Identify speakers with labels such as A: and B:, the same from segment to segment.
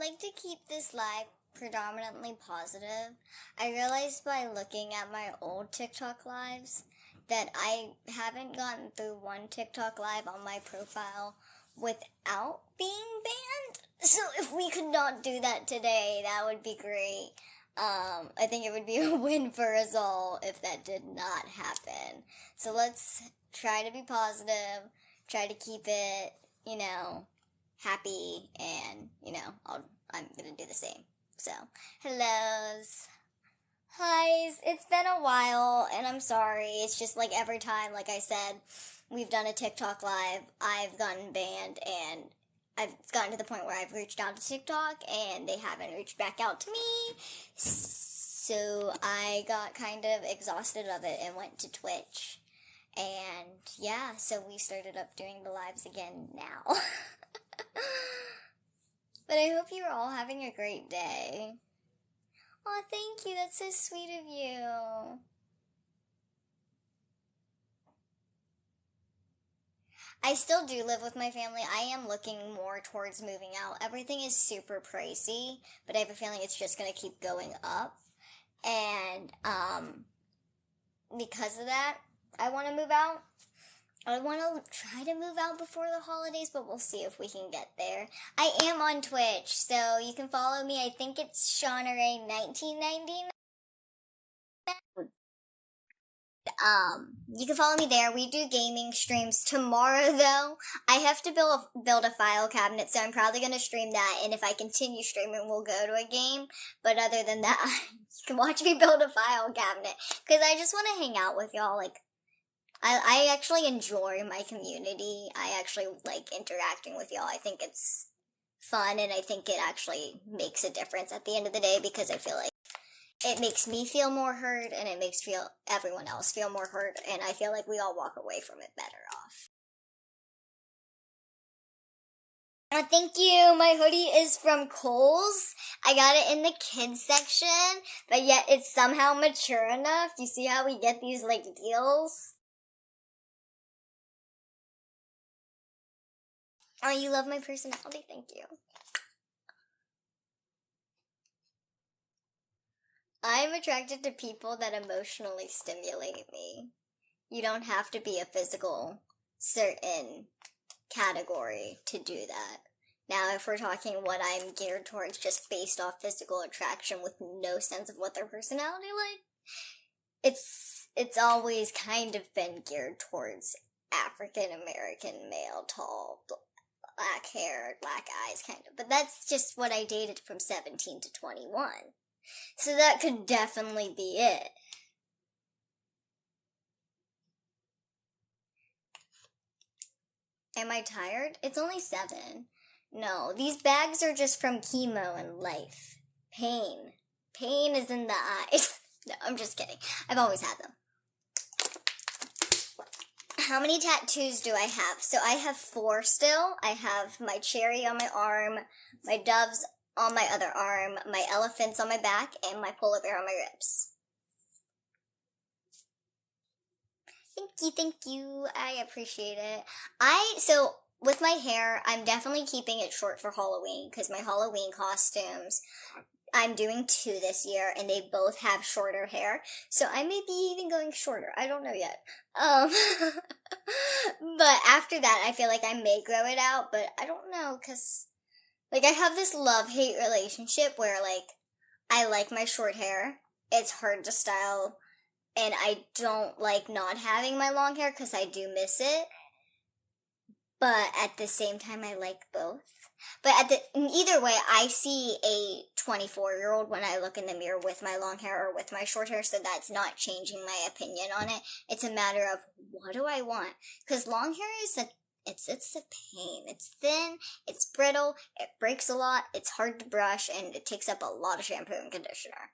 A: like to keep this live predominantly positive. I realized by looking at my old TikTok lives that I haven't gotten through one TikTok live on my profile without being banned. So if we could not do that today, that would be great. I think it would be a win for us all if that did not happen. So let's try to be positive, try to keep it, happy, and, I'm gonna do the same. So, hellos. Hi's, it's been a while, and I'm sorry. It's just like every time, like I said, we've done a TikTok live, I've gotten banned, and I've gotten to the point where I've reached out to TikTok, and they haven't reached back out to me. So I got kind of exhausted of it and went to Twitch. And yeah, so we started up doing the lives again now. But I hope you're all having a great day. Aw, thank you. That's so sweet of you. I still do live with my family. I am looking more towards moving out. Everything is super pricey, but I have a feeling it's just going to keep going up. And because of that, I want to move out. I want to try to move out before the holidays, but we'll see if we can get there. I am on Twitch, so you can follow me. I think it's Shauna Rae 1999. You can follow me there. We do gaming streams tomorrow, though. I have to build a file cabinet, so I'm probably going to stream that, and if I continue streaming, we'll go to a game. But other than that, you can watch me build a file cabinet, because I just want to hang out with y'all. Like, I actually enjoy my community. I actually like interacting with y'all. I think it's fun, and I think it actually makes a difference at the end of the day, because I feel like it makes me feel more heard, and it makes everyone else feel more heard, and I feel like we all walk away from it better off. Thank you. My hoodie is from Kohl's. I got it in the kids section, but yet it's somehow mature enough. You see how we get these, like, deals? Oh, you love my personality? Thank you. I'm attracted to people that emotionally stimulate me. You don't have to be a physical certain category to do that. Now, if we're talking what I'm geared towards just based off physical attraction with no sense of what their personality like, it's always kind of been geared towards African American male, tall, black hair, black eyes, kind of. But that's just what I dated from 17 to 21. So that could definitely be it. Am I tired? It's only 7. No, these bags are just from chemo and life. Pain. Pain is in the eyes. No, I'm just kidding. I've always had them. How many tattoos do I have? So I have 4 still. I have my cherry on my arm, my doves on my other arm, my elephants on my back, and my polar bear on my ribs. Thank you. I appreciate it. So with my hair, I'm definitely keeping it short for Halloween, because my Halloween costumes, I'm doing 2 this year, and they both have shorter hair. So I may be even going shorter. I don't know yet. But after that, I feel like I may grow it out, but I don't know, because like, I have this love-hate relationship where, like, I like my short hair. It's hard to style, and I don't like not having my long hair because I do miss it. But at the same time, I like both. But either way, I see a 24-year-old when I look in the mirror with my long hair or with my short hair, so that's not changing my opinion on it. It's a matter of, what do I want? Because long hair is it's a pain. It's thin, it's brittle, it breaks a lot, it's hard to brush, and it takes up a lot of shampoo and conditioner.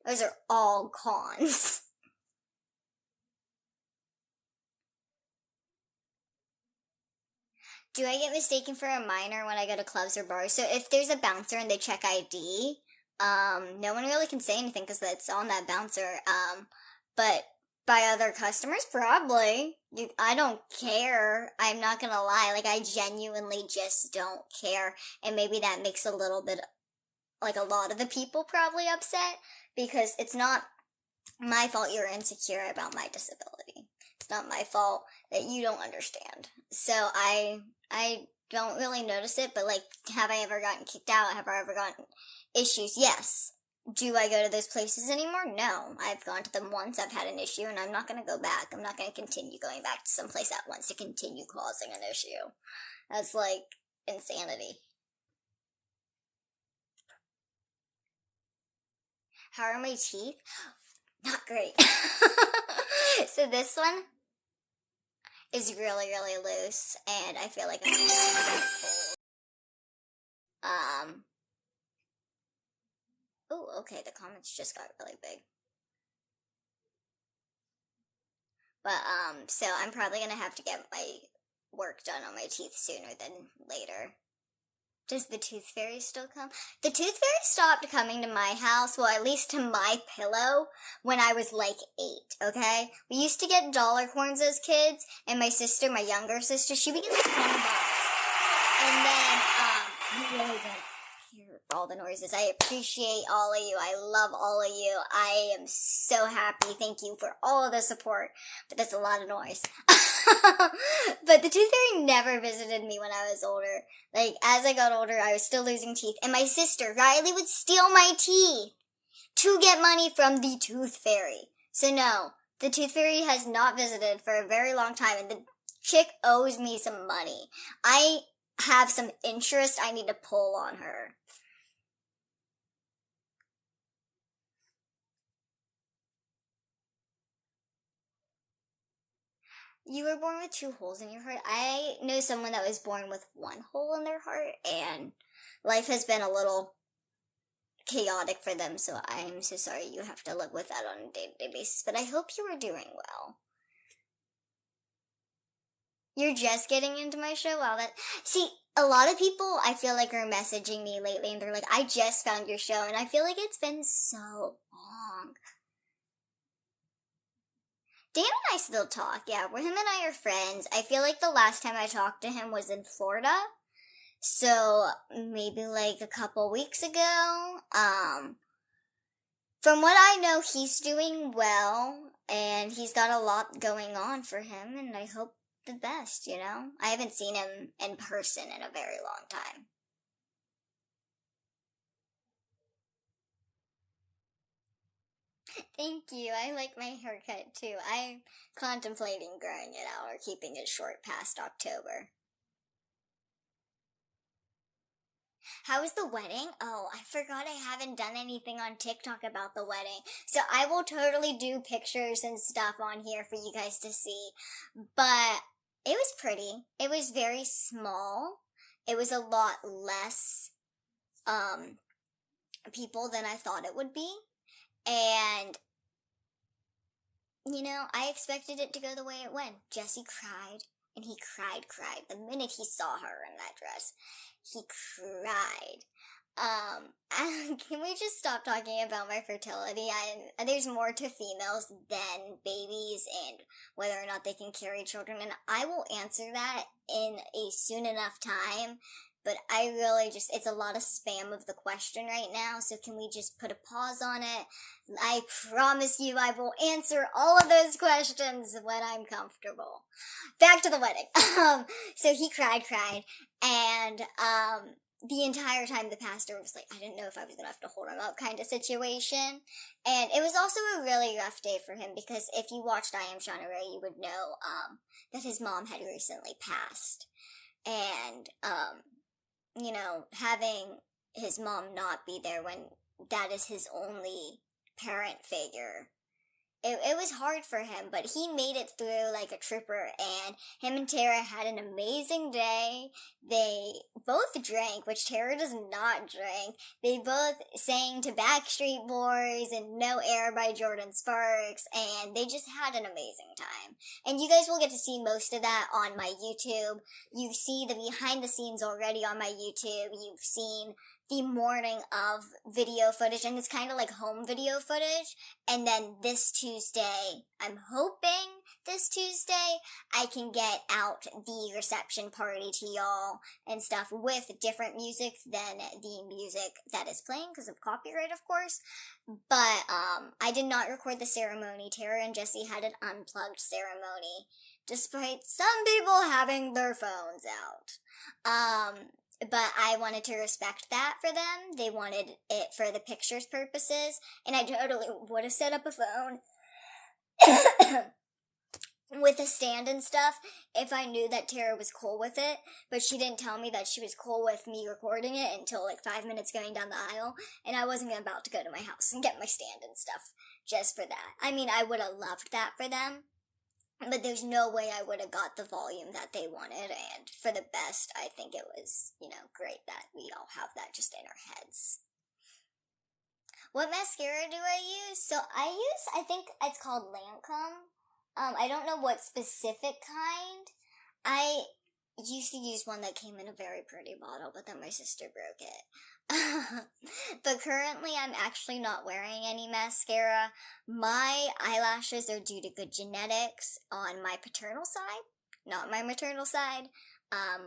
A: Those are all cons. Do I get mistaken for a minor when I go to clubs or bars? So if there's a bouncer and they check ID, no one really can say anything because it's on that bouncer. But by other customers, probably. I don't care. I'm not gonna lie. Like, I genuinely just don't care. And maybe that makes a little bit like a lot of the people probably upset, because it's not my fault you're insecure about my disability. It's not my fault that you don't understand. So I don't really notice it, but like, have I ever gotten kicked out? Have I ever gotten issues? Yes. Do I go to those places anymore? No. I've gone to them once, I've had an issue, and I'm not going to go back. I'm not going to continue going back to some place at once to continue causing an issue. That's like insanity. How are my teeth? Not great. So this one is really, really loose, and I feel like I'm going to get cold. Oh, okay, the comments just got really big. But, so I'm probably going to have to get my work done on my teeth sooner than later. Does the tooth fairy still come? The tooth fairy stopped coming to my house, well, at least to my pillow, when I was like 8, okay? We used to get dollar coins as kids, and my sister, my younger sister, she would get like $20. And then, I really don't hear all the noises. I appreciate all of you. I love all of you. I am so happy. Thank you for all of the support. But that's a lot of noise. But the tooth fairy never visited me when I was older. Like, as I got older, I was still losing teeth. And my sister, Riley, would steal my teeth to get money from the tooth fairy. So no, the tooth fairy has not visited for a very long time. And the chick owes me some money. I have some interest I need to pull on her. You were born with 2 holes in your heart. I know someone that was born with 1 hole in their heart, and life has been a little chaotic for them, so I'm so sorry you have to live with that on a day-to-day basis, but I hope you are doing well. You're just getting into my show? Wow, see, a lot of people I feel like are messaging me lately, and they're like, I just found your show, and I feel like it's been so long. Dan and I still talk, yeah. Him and I are friends. I feel like the last time I talked to him was in Florida. So, maybe like a couple weeks ago. From what I know, he's doing well, and he's got a lot going on for him, and I hope the best, you know? I haven't seen him in person in a very long time. Thank you. I like my haircut too. I'm contemplating growing it out or keeping it short past October. How was the wedding? Oh, I forgot I haven't done anything on TikTok about the wedding. So I will totally do pictures and stuff on here for you guys to see. But it was pretty. It was very small. It was a lot less people than I thought it would be. And you know, I expected it to go the way it went. Jesse cried, and he cried. The minute he saw her in that dress, he cried. Can we just stop talking about my fertility? There's more to females than babies and whether or not they can carry children, and I will answer that in a soon enough time. But I really it's a lot of spam of the question right now, so can we just put a pause on it? I promise you I will answer all of those questions when I'm comfortable. Back to the wedding. So he cried, and, the entire time the pastor was like, I didn't know if I was gonna have to hold him up kind of situation. And it was also a really rough day for him, because if you watched I Am Shauna Rae, you would know, that his mom had recently passed. And, you know, having his mom not be there when that is his only parent figure, it was hard for him, but he made it through like a trooper, and him and Tara had an amazing day. They both drank, which Tara does not drink. They both sang to Backstreet Boys and No Air by Jordan Sparks, and they just had an amazing time. And you guys will get to see most of that on my YouTube. You see the behind the scenes already on my YouTube. You've seen the morning of video footage, and it's kind of like home video footage. And then this Tuesday, I'm hoping this Tuesday, I can get out the reception party to y'all and stuff with different music than the music that is playing because of copyright, of course. But I did not record the ceremony. Tara and Jesse had an unplugged ceremony, despite some people having their phones out. But I wanted to respect that for them. They wanted it for the pictures purposes, and I totally would have set up a phone with a stand and stuff if I knew that Tara was cool with it, but she didn't tell me that she was cool with me recording it until like 5 minutes going down the aisle, and I wasn't about to go to my house and get my stand and stuff just for that. I mean, I would have loved that for them, but there's no way I would have got the volume that they wanted, and for the best, I think it was, great that we all have that just in our heads. What mascara do I use? So I think it's called Lancome. I don't know what specific kind. I used to use one that came in a very pretty bottle, but then my sister broke it. But currently I'm actually not wearing any mascara. My eyelashes are due to good genetics on my paternal side, not my maternal side.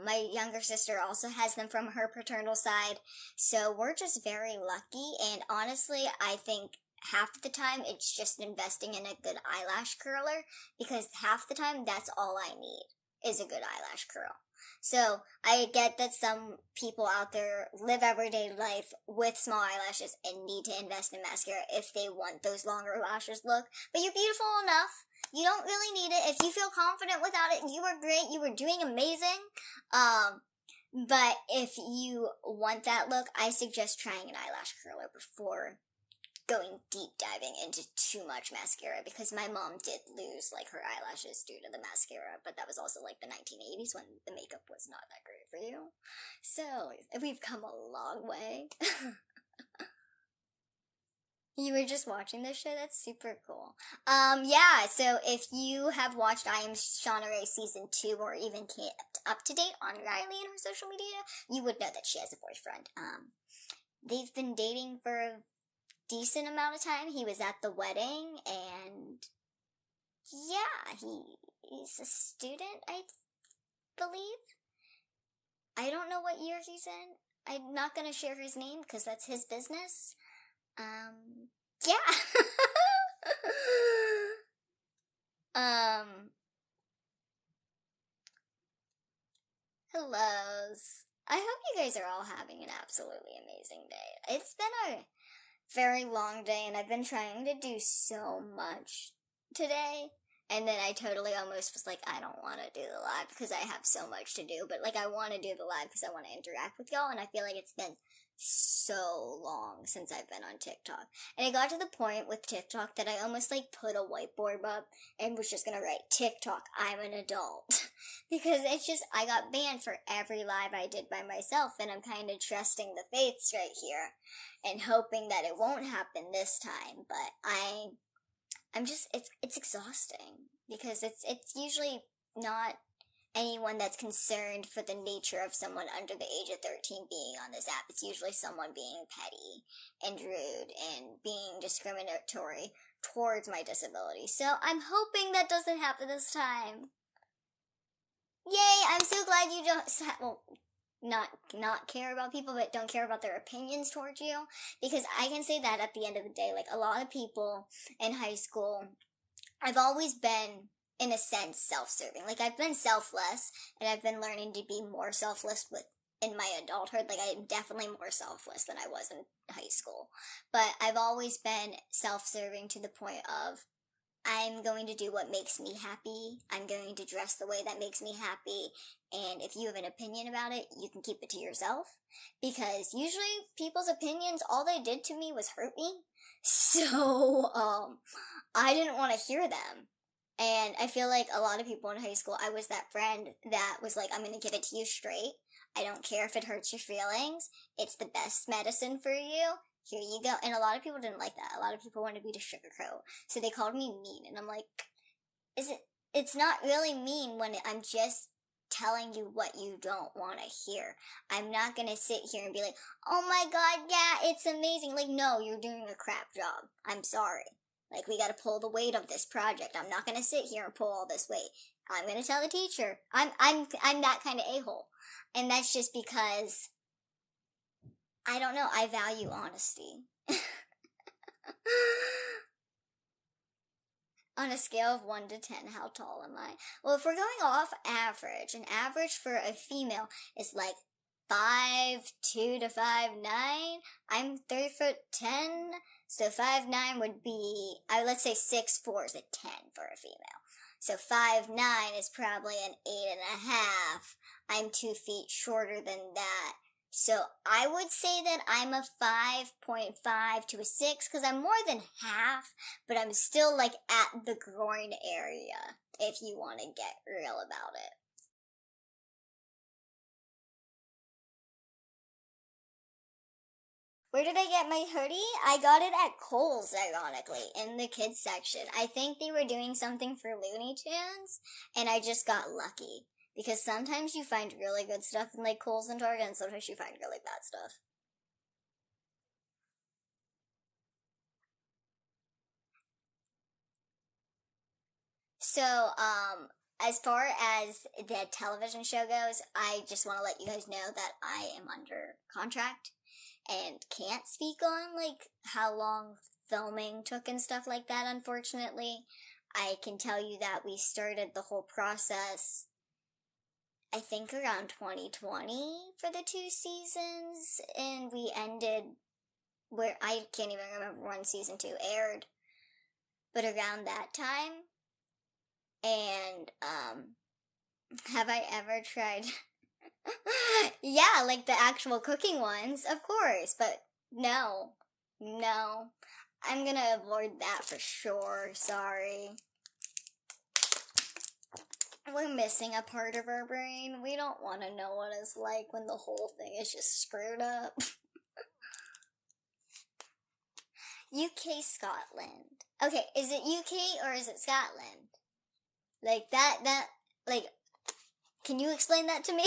A: My younger sister also has them from her paternal side, so we're just very lucky, and honestly, I think half the time it's just investing in a good eyelash curler, because half the time that's all I need is a good eyelash curl. So I get that some people out there live everyday life with small eyelashes and need to invest in mascara if they want those longer lashes look, but you're beautiful enough. You don't really need it. If you feel confident without it, you are great. You are doing amazing. But if you want that look, I suggest trying an eyelash curler before going deep diving into too much mascara, because my mom did lose like her eyelashes due to the mascara, but that was also like the 1980s when the makeup was not that great for you. So we've come a long way. You were just watching this show? That's super cool. Yeah, so if you have watched I Am Shauna Rae Season 2 or even kept up to date on Riley and her social media, you would know that she has a boyfriend. They've been dating for a decent amount of time. He was at the wedding, and yeah, he's a student, I believe. I don't know what year he's in. I'm not gonna share his name because that's his business. Yeah. Hellos. I hope you guys are all having an absolutely amazing day. It's been a very long day, and I've been trying to do so much today, and then I totally almost was like, I don't want to do the live because I have so much to do, but like I want to do the live because I want to interact with y'all, and I feel like it's been so long since I've been on TikTok, and it got to the point with TikTok that I almost like put a whiteboard up and was just gonna write TikTok, I'm an adult, because it's just, I got banned for every live I did by myself, and I'm kind of trusting the faiths right here and hoping that it won't happen this time, but I'm just, it's exhausting, because it's usually not anyone that's concerned for the nature of someone under the age of 13 being on this app. It's usually someone being petty and rude and being discriminatory towards my disability. So I'm hoping that doesn't happen this time. Yay, I'm so glad you don't, well, not care about people, but don't care about their opinions towards you, because I can say that at the end of the day, like a lot of people in high school, I've always been, in a sense, self-serving. Like, I've been selfless, and I've been learning to be more selfless in my adulthood. Like, I'm definitely more selfless than I was in high school. But I've always been self-serving to the point of, I'm going to do what makes me happy. I'm going to dress the way that makes me happy. And if you have an opinion about it, you can keep it to yourself. Because usually people's opinions, all they did to me was hurt me. So, I didn't want to hear them. And I feel like a lot of people in high school, I was that friend that was like, I'm going to give it to you straight. I don't care if it hurts your feelings. It's the best medicine for you. Here you go. And a lot of people didn't like that. A lot of people wanted me to sugarcoat. So they called me mean. And I'm like, it's not really mean when I'm just telling you what you don't want to hear. I'm not going to sit here and be like, oh my God, yeah, it's amazing. Like, no, you're doing a crap job. I'm sorry. Like, we got to pull the weight of this project. I'm not going to sit here and pull all this weight. I'm going to tell the teacher. I'm that kind of a-hole. And that's just because, I don't know, I value honesty. On a scale of 1 to 10, how tall am I? Well, if we're going off average, an average for a female is like 5'2" to 5'9". I'm 3'10", so 5'9" would be, let's say 6'4" is a 10 for a female. So 5'9" is probably an 8.5. I'm 2 feet shorter than that. So I would say that I'm a 5.5 to a 6 because I'm more than half, but I'm still like at the groin area if you want to get real about it. Where did I get my hoodie? I got it at Kohl's, ironically, in the kids section. I think they were doing something for Looney Tunes, and I just got lucky. Because sometimes you find really good stuff in like Kohl's and Target, and sometimes you find really bad stuff. So, as far as the television show goes, I just want to let you guys know that I am under contract and can't speak on like how long filming took and stuff like that, unfortunately. I can tell you that we started the whole process I think around 2020 for the 2 seasons, and we ended where I can't even remember when season 2 aired, but around that time. And have I ever tried? Yeah, like the actual cooking ones, of course, but no, I'm gonna avoid that for sure. Sorry. We're missing a part of our brain. We don't want to know what it's like when the whole thing is just screwed up. UK, Scotland. Okay, is it UK or is it Scotland? Like like, can you explain that to me?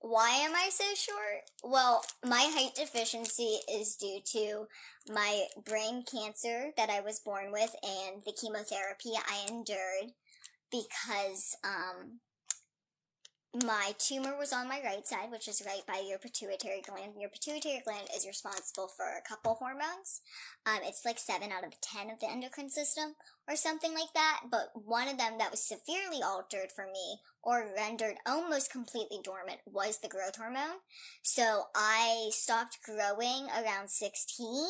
A: Why am I so short? Well, my height deficiency is due to my brain cancer that I was born with and the chemotherapy I endured because, my tumor was on my right side, which is right by your pituitary gland. Your pituitary gland is responsible for a couple hormones. It's like 7 out of 10 of the endocrine system or something like that. But one of them that was severely altered for me or rendered almost completely dormant was the growth hormone. So I stopped growing around 16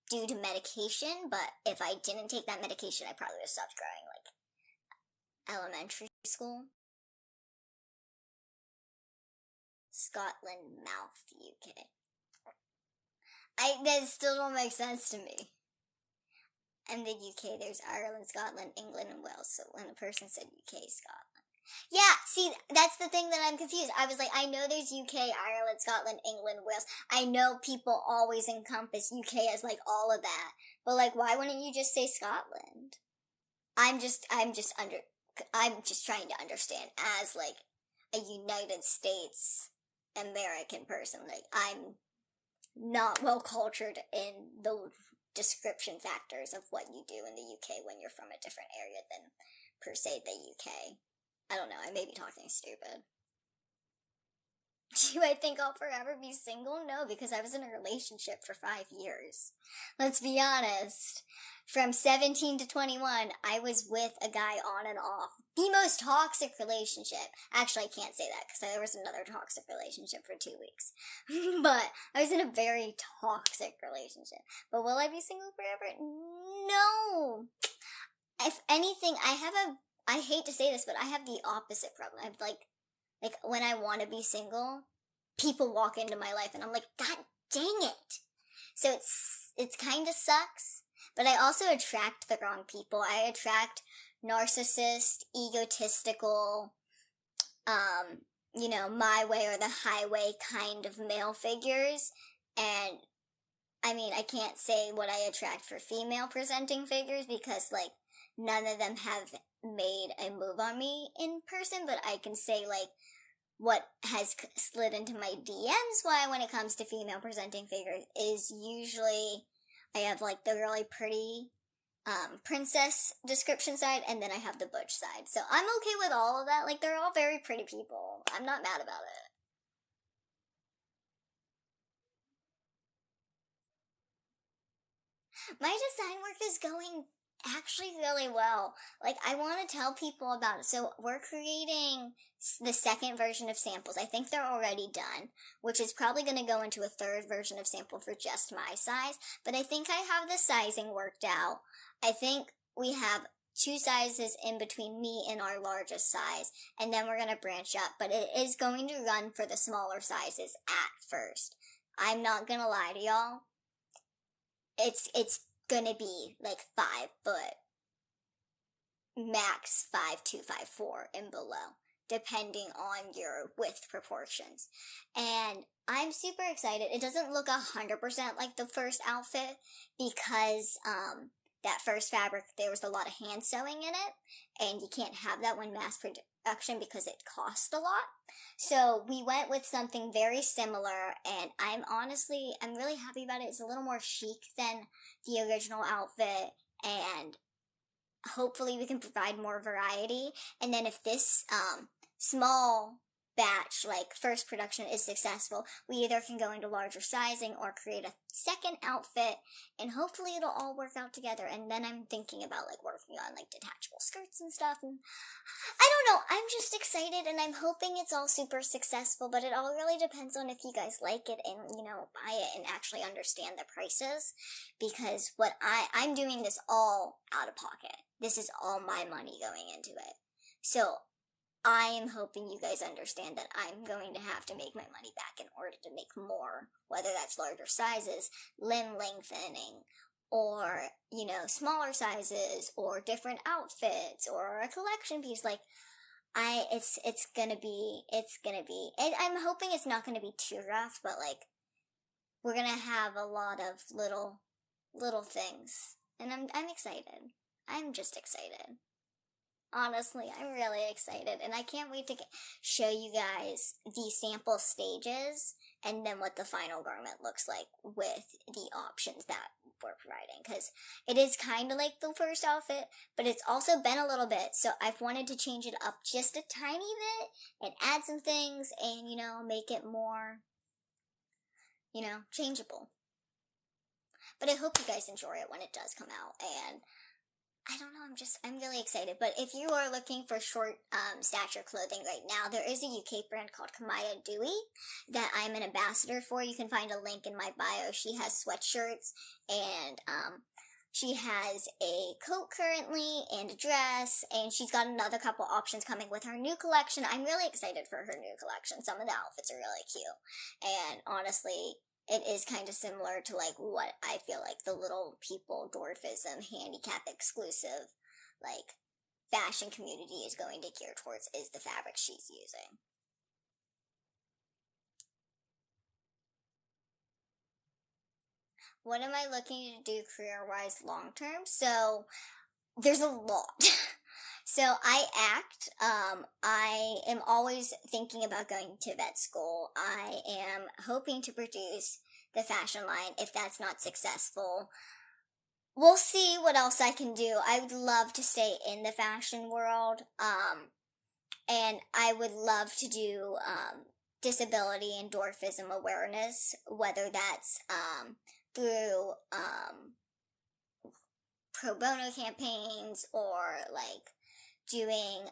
A: due to medication. But if I didn't take that medication, I probably would have stopped growing like elementary school. Scotland, mouth, UK. That still don't make sense to me. And the UK, there's Ireland, Scotland, England, and Wales. So when a person said UK, Scotland. Yeah, see, that's the thing that I'm confused. I was like, I know there's UK, Ireland, Scotland, England, Wales. I know people always encompass UK as like all of that. But like, why wouldn't you just say Scotland? I'm just trying to understand as like a United States American person. Like, I'm not well cultured in the description factors of what you do in the UK when you're from a different area than per se the UK. I don't know, I may be talking stupid. Do I think I'll forever be single? No, because I was in a relationship for 5 years. Let's be honest. From 17 to 21, I was with a guy on and off. The most toxic relationship. Actually, I can't say that because there was another toxic relationship for 2 weeks. But I was in a very toxic relationship. But will I be single forever? No. If anything, I hate to say this, but I have the opposite problem. I have like when I want to be single, people walk into my life and I'm like, God dang it. So it's kind of sucks, but I also attract the wrong people. I attract narcissist, egotistical, my way or the highway kind of male figures. And I mean, I can't say what I attract for female presenting figures because like none of them have made a move on me in person, but I can say, like, what has slid into my DMs when it comes to female presenting figures is usually I have, like, the really pretty princess description side, and then I have the butch side. So I'm okay with all of that. Like, they're all very pretty people. I'm not mad about it. My design work is going actually really well. Like, I want to tell people about it. So we're creating the second version of samples. I think they're already done, which is probably going to go into a third version of sample for just my size. But I think I have the sizing worked out. I think we have two sizes in between me and our largest size, and then we're going to branch up. But it is going to run for the smaller sizes at first. I'm not going to lie to y'all. It's gonna be like 5 foot, max 5'2", 5'4", and below, depending on your width proportions. And I'm super excited. It doesn't look 100% like the first outfit because that first fabric, there was a lot of hand sewing in it, and you can't have that when mass production because it costs a lot. So we went with something very similar, and I'm really happy about it. It's a little more chic than the original outfit, and hopefully we can provide more variety. And then if this small batch, like first production, is successful, we either can go into larger sizing or create a second outfit, and hopefully it'll all work out together. And then I'm thinking about like working on like detachable skirts and stuff, and I don't know, I'm just excited, and I'm hoping it's all super successful, but it all really depends on if you guys like it and, buy it and actually understand the prices, because I'm doing this all out of pocket. This is all my money going into it. So I am hoping you guys understand that I'm going to have to make my money back in order to make more, whether that's larger sizes, limb lengthening, or, smaller sizes, or different outfits, or a collection piece. Like, it's gonna be, I'm hoping it's not gonna be too rough, but like, we're gonna have a lot of little things. And I'm excited. I'm just excited. Honestly, I'm really excited, and I can't wait to show you guys the sample stages and then what the final garment looks like with the options that we're providing, because it is kind of like the first outfit, but it's also been a little bit, so I've wanted to change it up just a tiny bit and add some things and, make it more, changeable. But I hope you guys enjoy it when it does come out, and I don't know, I'm really excited. But if you are looking for short stature clothing right now, there is a UK brand called Kamaya Dewey that I'm an ambassador for. You can find a link in my bio. She has sweatshirts, and she has a coat currently and a dress, and she's got another couple options coming with her new collection. I'm really excited for her new collection. Some of the outfits are really cute, and honestly, it is kind of similar to like what I feel like the Little People Dwarfism handicap exclusive like fashion community is going to gear towards, is the fabric she's using. What am I looking to do career-wise long-term? So there's a lot. So I act. I am always thinking about going to vet school. I am hoping to produce the fashion line. If that's not successful, we'll see what else I can do. I would love to stay in the fashion world. And I would love to do disability and dwarfism awareness, whether that's through pro bono campaigns or like doing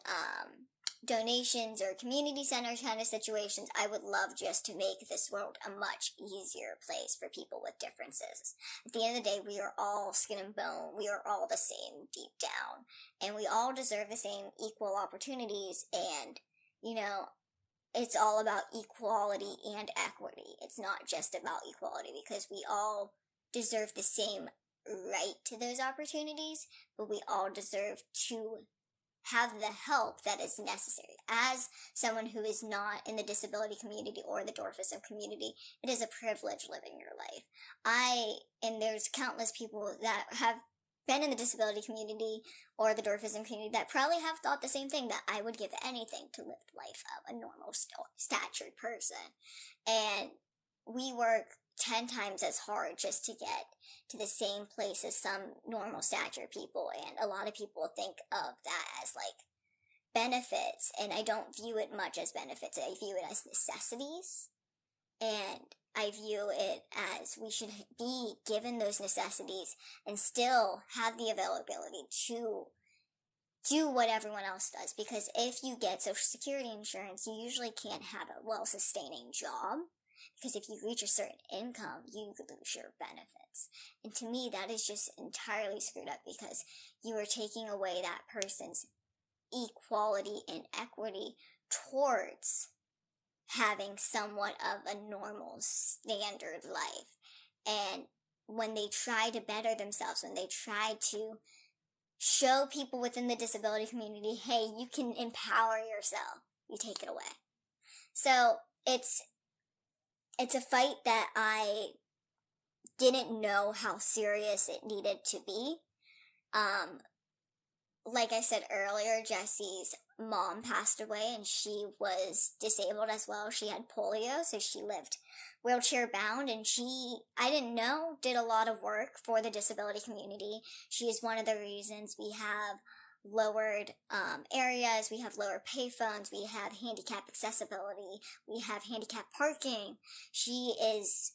A: donations or community center kind of situations. I would love just to make this world a much easier place for people with differences. At the end of the day, we are all skin and bone. We are all the same deep down, and we all deserve the same equal opportunities. And, it's all about equality and equity. It's not just about equality, because we all deserve the same right to those opportunities, but we all deserve to have the help that is necessary. As someone who is not in the disability community or the dwarfism community, it is a privilege living your life. And there's countless people that have been in the disability community or the dwarfism community that probably have thought the same thing, that I would give anything to live the life of a normal statured person. And we work 10 times as hard just to get to the same place as some normal stature people, and a lot of people think of that as like benefits, and I don't view it much as benefits. I view it as necessities, and I view it as we should be given those necessities and still have the availability to do what everyone else does. Because if you get Social Security insurance, you usually can't have a well-sustaining job, because if you reach a certain income, you could lose your benefits. And to me, that is just entirely screwed up, because you are taking away that person's equality and equity towards having somewhat of a normal standard life. And when they try to better themselves, when they try to show people within the disability community, hey, you can empower yourself, you take it away. So it's a fight that I didn't know how serious it needed to be. Like I said earlier, Jesse's mom passed away, and she was disabled as well. She had polio, so she lived wheelchair bound, and I didn't know, did a lot of work for the disability community. She is one of the reasons we have lowered areas, we have lower payphones, we have handicap accessibility, we have handicap parking. She is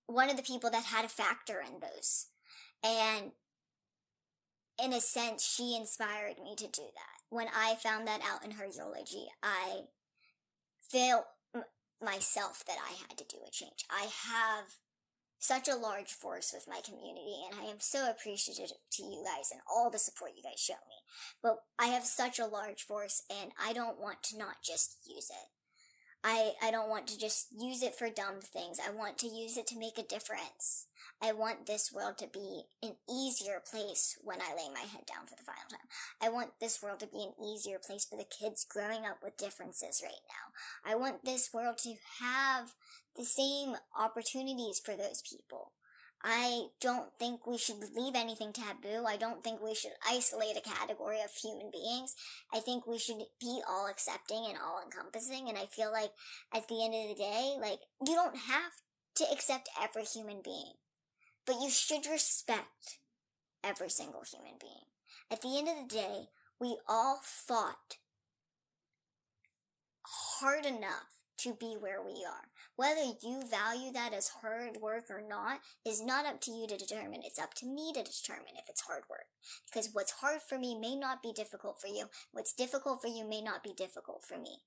A: one of the people that had a factor in those. And in a sense, she inspired me to do that. When I found that out in her eulogy, I felt myself that I had to do a change. I have such a large force with my community, and I am so appreciative to you guys and all the support you guys show me. But I have such a large force, and I don't want to not just use it. I don't want to just use it for dumb things. I want to use it to make a difference. I want this world to be an easier place when I lay my head down for the final time. I want this world to be an easier place for the kids growing up with differences right now. I want this world to have the same opportunities for those people. I don't think we should leave anything taboo. I don't think we should isolate a category of human beings. I think we should be all accepting and all encompassing. And I feel like at the end of the day, like, you don't have to accept every human being, but you should respect every single human being. At the end of the day, we all fought hard enough to be where we are. Whether you value that as hard work or not is not up to you to determine. It's up to me to determine if it's hard work. Because what's hard for me may not be difficult for you. What's difficult for you may not be difficult for me.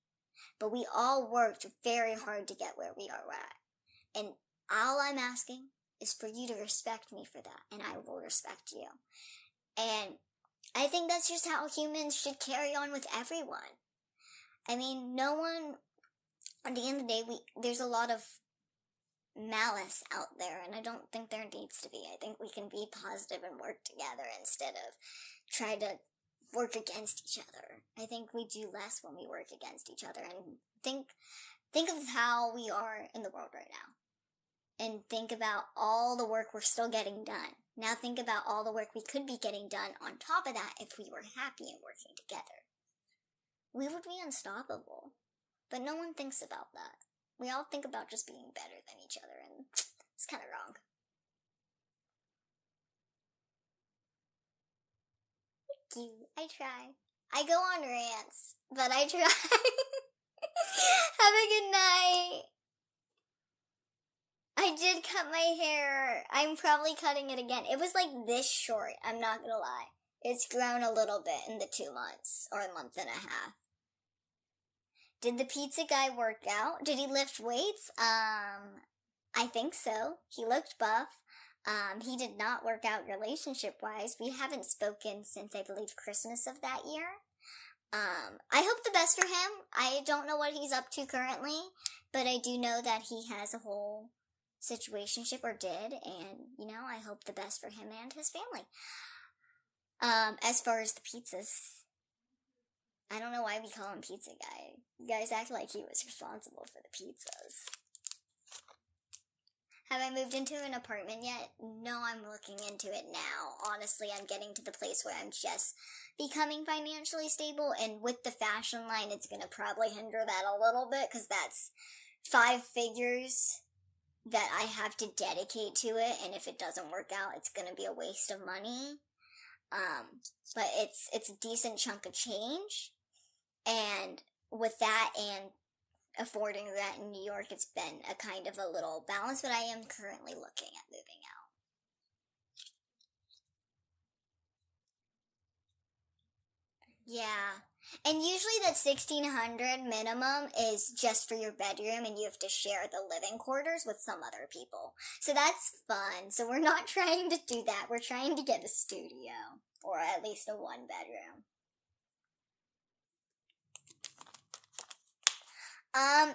A: But we all worked very hard to get where we are at. And all I'm asking is for you to respect me for that, and I will respect you. And I think that's just how humans should carry on with everyone. I mean, no one, at the end of the day, there's a lot of malice out there, and I don't think there needs to be. I think we can be positive and work together instead of try to work against each other. I think we do less when we work against each other, and think of how we are in the world right now. And think about all the work we're still getting done. Now think about all the work we could be getting done on top of that if we were happy and working together. We would be unstoppable. But no one thinks about that. We all think about just being better than each other, and it's kind of wrong. Thank you. I try. I go on rants, but I try. Have a good night. I did cut my hair. I'm probably cutting it again. It was like this short, I'm not gonna lie. It's grown a little bit in the 2 months, or a month and a half. Did the pizza guy work out? Did he lift weights? I think so. He looked buff. He did not work out relationship-wise. We haven't spoken since, I believe, Christmas of that year. I hope the best for him. I don't know what he's up to currently, but I do know that he has a whole situationship, or did, and, you know, I hope the best for him and his family. As far as the pizzas, I don't know why we call him Pizza Guy. You guys act like he was responsible for the pizzas. Have I moved into an apartment yet? No, I'm looking into it now. Honestly, I'm getting to the place where I'm just becoming financially stable, and with the fashion line, it's going to probably hinder that a little bit, because that's 5 figures that I have to dedicate to it, and if it doesn't work out, it's going to be a waste of money. But it's a decent chunk of change, and with that and affording that in New York, it's been a kind of a little balance, but I am currently looking at moving out. Yeah. And usually that 1600 minimum is just for your bedroom, and you have to share the living quarters with some other people. So that's fun. So we're not trying to do that. We're trying to get a studio, or at least a 1-bedroom.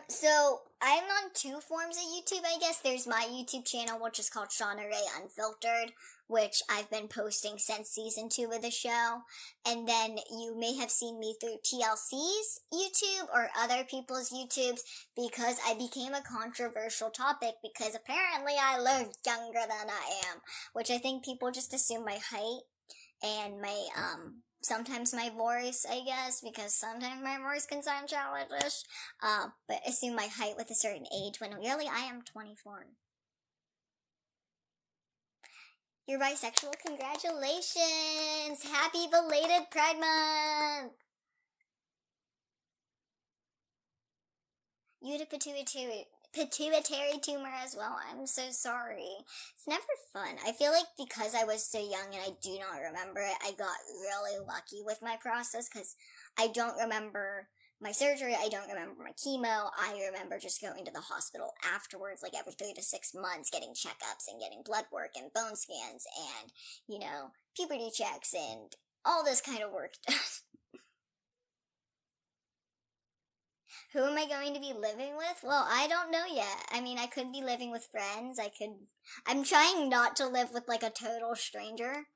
A: So I'm on 2 forms of YouTube, I guess. There's my YouTube channel, which is called Shauna Rae Unfiltered, which I've been posting since season 2 of the show. And then you may have seen me through TLC's YouTube or other people's YouTubes, because I became a controversial topic because apparently I look younger than I am, which I think people just assume my height and my, sometimes my voice, I guess, because sometimes my voice can sound childish, but assume my height with a certain age when really I am 24. You're bisexual? Congratulations! Happy belated Pride Month! You had a pituitary tumor as well. I'm so sorry. It's never fun. I feel like because I was so young and I do not remember it, I got really lucky with my process, because I don't remember my surgery, I don't remember my chemo. I remember just going to the hospital afterwards, like every 3 to 6 months, getting checkups and getting blood work and bone scans and, puberty checks and all this kind of work done. Who am I going to be living with? Well, I don't know yet. I mean, I could be living with friends. I'm trying not to live with like a total stranger.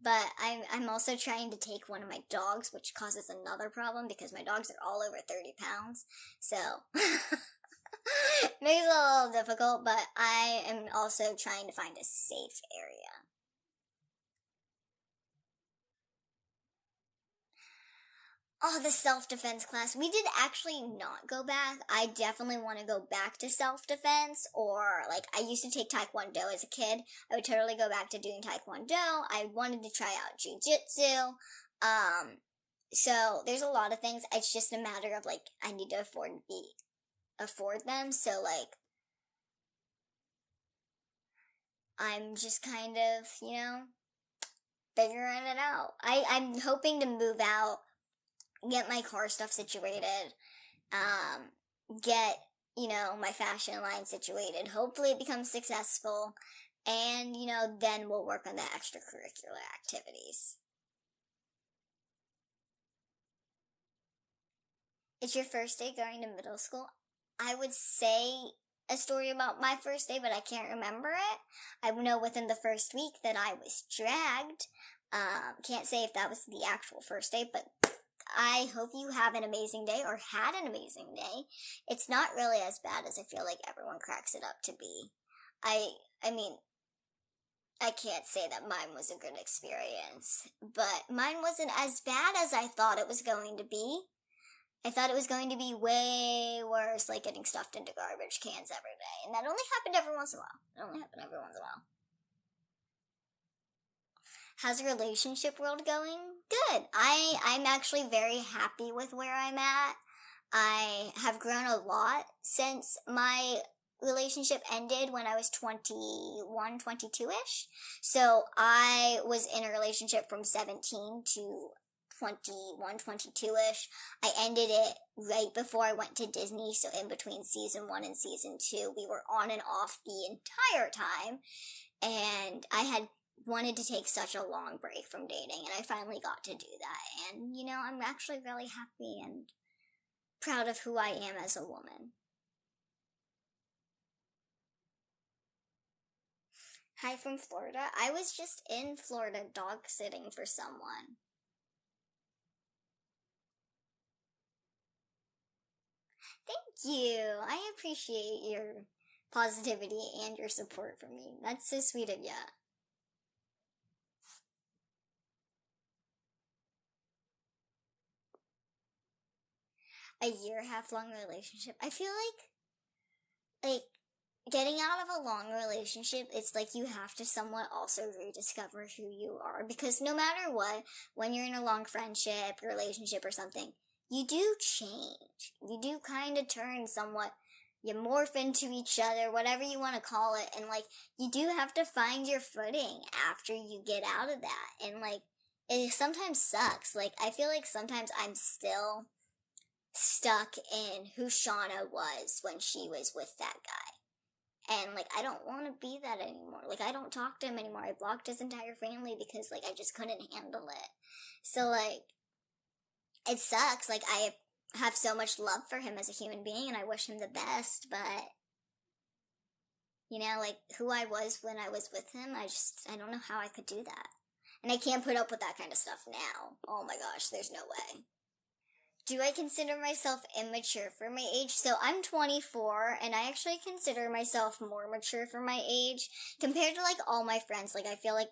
A: But I'm also trying to take one of my dogs, which causes another problem because my dogs are all over 30 pounds. So, makes it a little difficult, but I am also trying to find a safe area. Oh, the self-defense class. We did actually not go back. I definitely want to go back to self-defense, or like I used to take Taekwondo as a kid. I would totally go back to doing Taekwondo. I wanted to try out Jiu-Jitsu. So there's a lot of things. It's just a matter of like I need to afford them. So like I'm just kind of, figuring it out. I'm hoping to move out, get my car stuff situated, get, my fashion line situated. Hopefully it becomes successful, and, then we'll work on the extracurricular activities. It's your first day going to middle school? I would say a story about my first day, but I can't remember it. I know within the first week that I was dragged. Can't say if that was the actual first day, but I hope you have an amazing day, or had an amazing day. It's not really as bad as I feel like everyone cracks it up to be. I mean, I can't say that mine was a good experience, but mine wasn't as bad as I thought it was going to be. I thought it was going to be way worse, like getting stuffed into garbage cans every day, and that only happened every once in a while. How's the relationship world going? Good. I'm actually very happy with where I'm at. I have grown a lot since my relationship ended when I was 21, 22-ish. So I was in a relationship from 17 to 21, 22-ish. I ended it right before I went to Disney, so in between season 1 and season 2, we were on and off the entire time, and I had wanted to take such a long break from dating, and I finally got to do that, and, I'm actually really happy and proud of who I am as a woman. Hi from Florida. I was just in Florida dog sitting for someone. Thank you. I appreciate your positivity and your support for me. That's so sweet of you. A year-half long relationship. I feel like getting out of a long relationship, it's like you have to somewhat also rediscover who you are, because no matter what, when you're in a long friendship, relationship, or something, you do change. You do kind of turn somewhat, you morph into each other, whatever you want to call it, and like, you do have to find your footing after you get out of that, and like, it sometimes sucks. Like, I feel like sometimes I'm still stuck in who Shauna was when she was with that guy. And, like, I don't want to be that anymore. Like, I don't talk to him anymore. I blocked his entire family because, like, I just couldn't handle it. So, like, it sucks. Like, I have so much love for him as a human being, and I wish him the best, but, you know, like, who I was when I was with him, I don't know how I could do that. And I can't put up with that kind of stuff now. Oh my gosh, there's no way. Do I consider myself immature for my age? So I'm 24, and I actually consider myself more mature for my age compared to like all my friends. Like, I feel like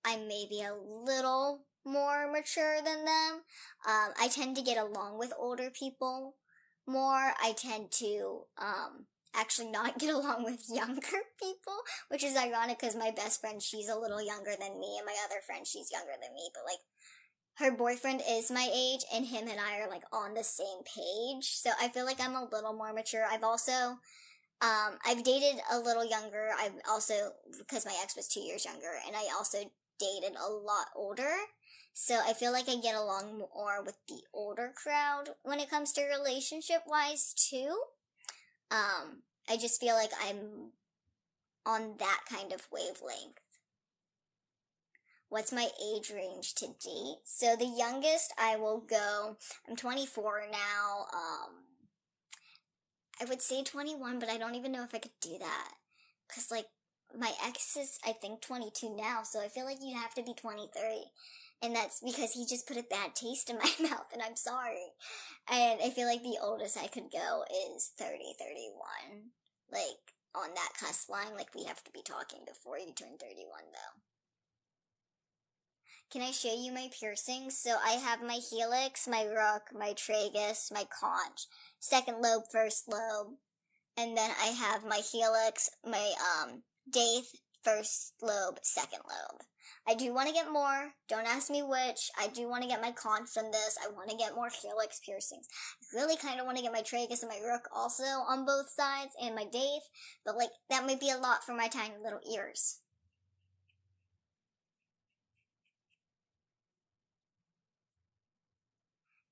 A: I'm maybe a little more mature than them. I tend to get along with older people more. I tend to actually not get along with younger people, which is ironic because my best friend, she's a little younger than me, and my other friend, she's younger than me, but like, her boyfriend is my age, and him and I are like on the same page. So I feel like I'm a little more mature. I've also, I've dated a little younger. I've also, because my ex was 2 years younger, and I also dated a lot older. So I feel like I get along more with the older crowd when it comes to relationship wise too. I just feel like I'm on that kind of wavelength. What's my age range to date? So the youngest I will go, I'm 24 now, I would say 21, but I don't even know if I could do that. Because, like, my ex is, I think, 22 now, so I feel like you'd have to be 23. And that's because he just put a bad taste in my mouth, and I'm sorry. And I feel like the oldest I could go is 30, 31. Like, on that cusp line, like, we have to be talking before you turn 31, though. Can I show you my piercings? So I have my helix, my rook, my tragus, my conch, second lobe, first lobe, and then I have my helix, my daith, first lobe, second lobe. I do want to get more. Don't ask me which. I do want to get my conch from this. I want to get more helix piercings. I really kind of want to get my tragus and my rook also on both sides, and my daith, but like, that might be a lot for my tiny little ears.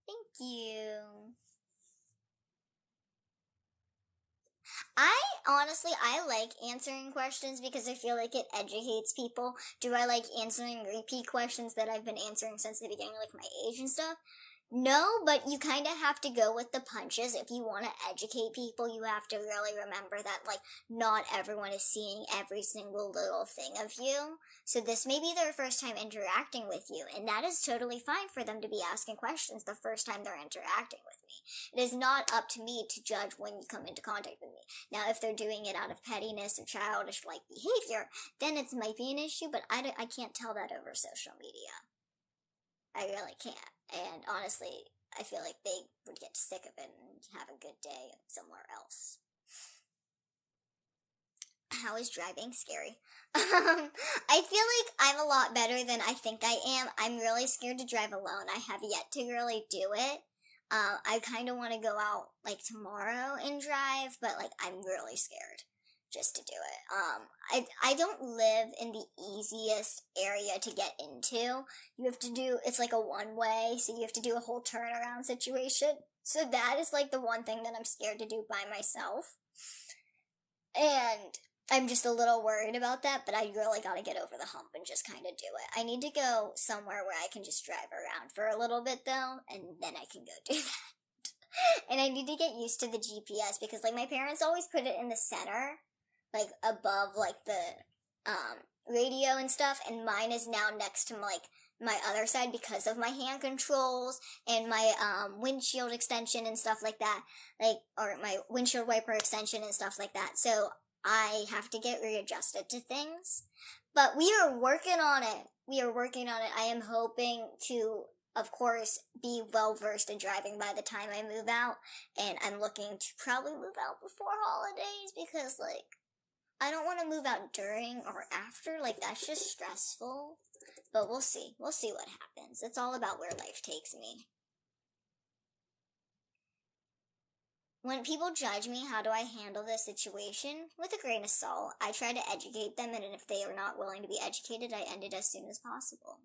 A: Thank you. I like answering questions because I feel like it educates people. Do I like answering repeat questions that I've been answering since the beginning, like my age and stuff? No, but you kind of have to go with the punches. If you want to educate people, you have to really remember that, like, not everyone is seeing every single little thing of you. So this may be their first time interacting with you, and that is totally fine for them to be asking questions the first time they're interacting with me. It is not up to me to judge when you come into contact with me. Now, if they're doing it out of pettiness or childish-like behavior, then it might be an issue, but I can't tell that over social media. I really can't. And honestly, I feel like they would get sick of it and have a good day somewhere else. How is driving scary? I feel like I'm a lot better than I think I am. I'm really scared to drive alone. I have yet to really do it. I kind of want to go out like tomorrow and drive, but like, I'm really scared just to do it. I don't live in the easiest area to get into. You have to do, it's like a one-way, so you have to do a whole turnaround situation. So that is like the one thing that I'm scared to do by myself. And I'm just a little worried about that, but I really gotta get over the hump and just kind of do it. I need to go somewhere where I can just drive around for a little bit though, and then I can go do that. And I need to get used to the GPS because like my parents always put it in the center, like above like the radio and stuff, and mine is now next to like my other side because of my hand controls and my windshield extension and stuff like that, like, or my windshield wiper extension and stuff like that. So I have to get readjusted to things. But we are working on it. I am hoping to, of course, be well versed in driving by the time I move out. And I'm looking to probably move out before holidays because, like, I don't want to move out during or after. Like, that's just stressful. But we'll see. We'll see what happens. It's all about where life takes me. When people judge me, how do I handle this situation? With a grain of salt. I try to educate them, and if they are not willing to be educated, I end it as soon as possible.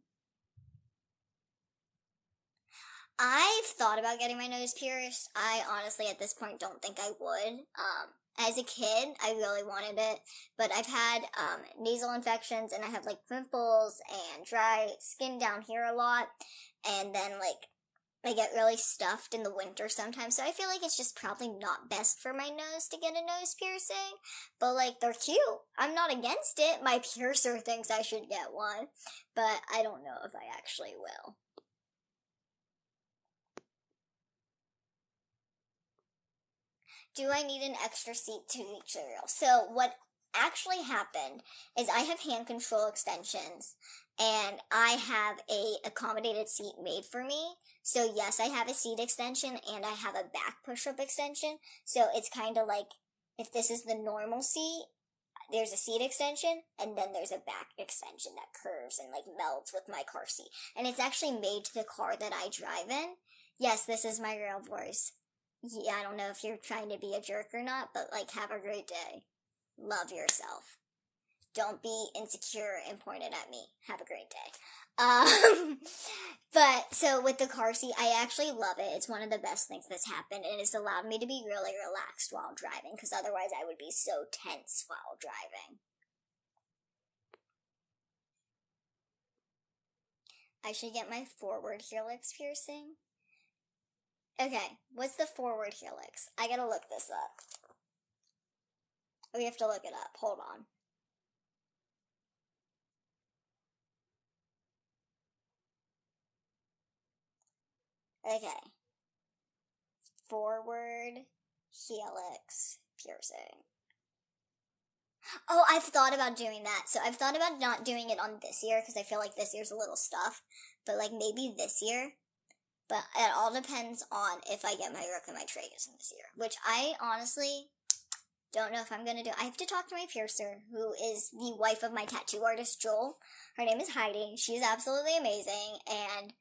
A: I've thought about getting my nose pierced. I honestly, at this point, don't think I would. As a kid, I really wanted it, but I've had nasal infections, and I have like pimples and dry skin down here a lot, and then like I get really stuffed in the winter sometimes, so I feel like it's just probably not best for my nose to get a nose piercing. But like, they're cute. I'm not against it. My piercer thinks I should get one, but I don't know if I actually will. Do I need an extra seat to eat cereal? So what actually happened is I have hand control extensions, and I have a accommodated seat made for me. So yes, I have a seat extension and I have a back push-up extension. So it's kind of like, if this is the normal seat, there's a seat extension, and then there's a back extension that curves and like melts with my car seat. And it's actually made to the car that I drive in. Yes, this is my real voice. Yeah, I don't know if you're trying to be a jerk or not, but like, have a great day. Love yourself. Don't be insecure and point it at me. Have a great day. But so with the car seat, I actually love it. It's one of the best things that's happened, and it's allowed me to be really relaxed while driving, because otherwise I would be so tense while driving. I should get my forward helix piercing. Okay, what's the forward helix? I gotta look this up. We have to look it up. Hold on. Okay. Forward helix piercing. Oh, I've thought about doing that. So I've thought about not doing it on this year because I feel like this year's a little stuff. But like maybe this year. But it all depends on if I get my rook and my tragus in this year. Which I honestly don't know if I'm going to do. I have to talk to my piercer, who is the wife of my tattoo artist, Joel. Her name is Heidi. She's absolutely amazing. And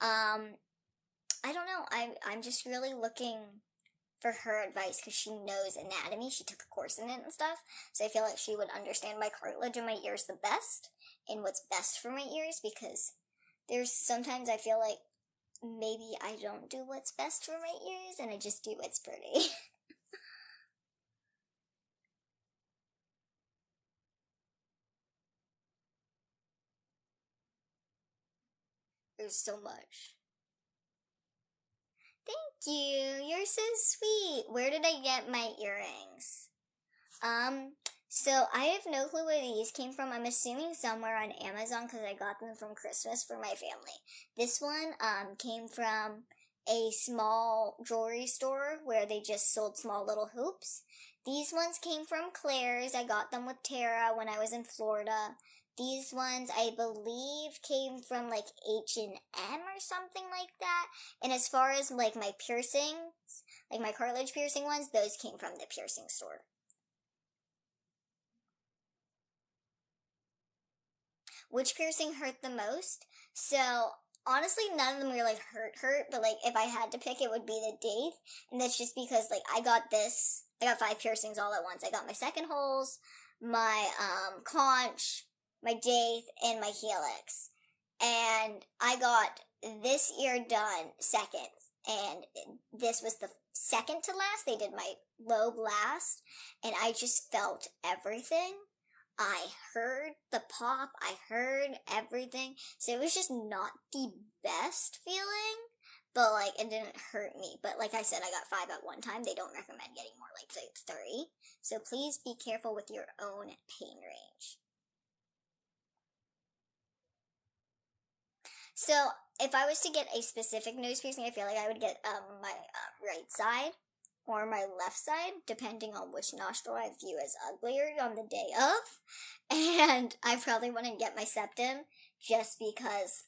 A: I don't know. I'm just really looking for her advice because she knows anatomy. She took a course in it and stuff. So I feel like she would understand my cartilage in my ears the best and what's best for my ears, because there's sometimes I feel like maybe I don't do what's best for my ears and I just do what's pretty. There's so much. Thank you. You're so sweet. Where did I get my earrings? So I have no clue where these came from. I'm assuming somewhere on Amazon because I got them from Christmas for my family. This one, came from a small jewelry store where they just sold small little hoops. These ones came from Claire's. I got them with Tara when I was in Florida. These ones, I believe, came from like H&M or something like that. And as far as like my piercings, like my cartilage piercing ones, those came from the piercing store. Which piercing hurt the most? So honestly, none of them really like hurt, but like if I had to pick, it would be the date, and that's just because like I got 5 piercings all at once. I got my second holes, my conch, my date, and my helix, and I got this ear done second, and this was the second to last. They did my lobe last, and I just felt everything. I heard the pop, I heard everything, so it was just not the best feeling, but like it didn't hurt me. But like I said, I got 5 at one time. They don't recommend getting more, like say 3, so please be careful with your own pain range. So if I was to get a specific nose piercing, I feel like I would get my right side, or my left side, depending on which nostril I view as uglier on the day of. And I probably wouldn't get my septum just because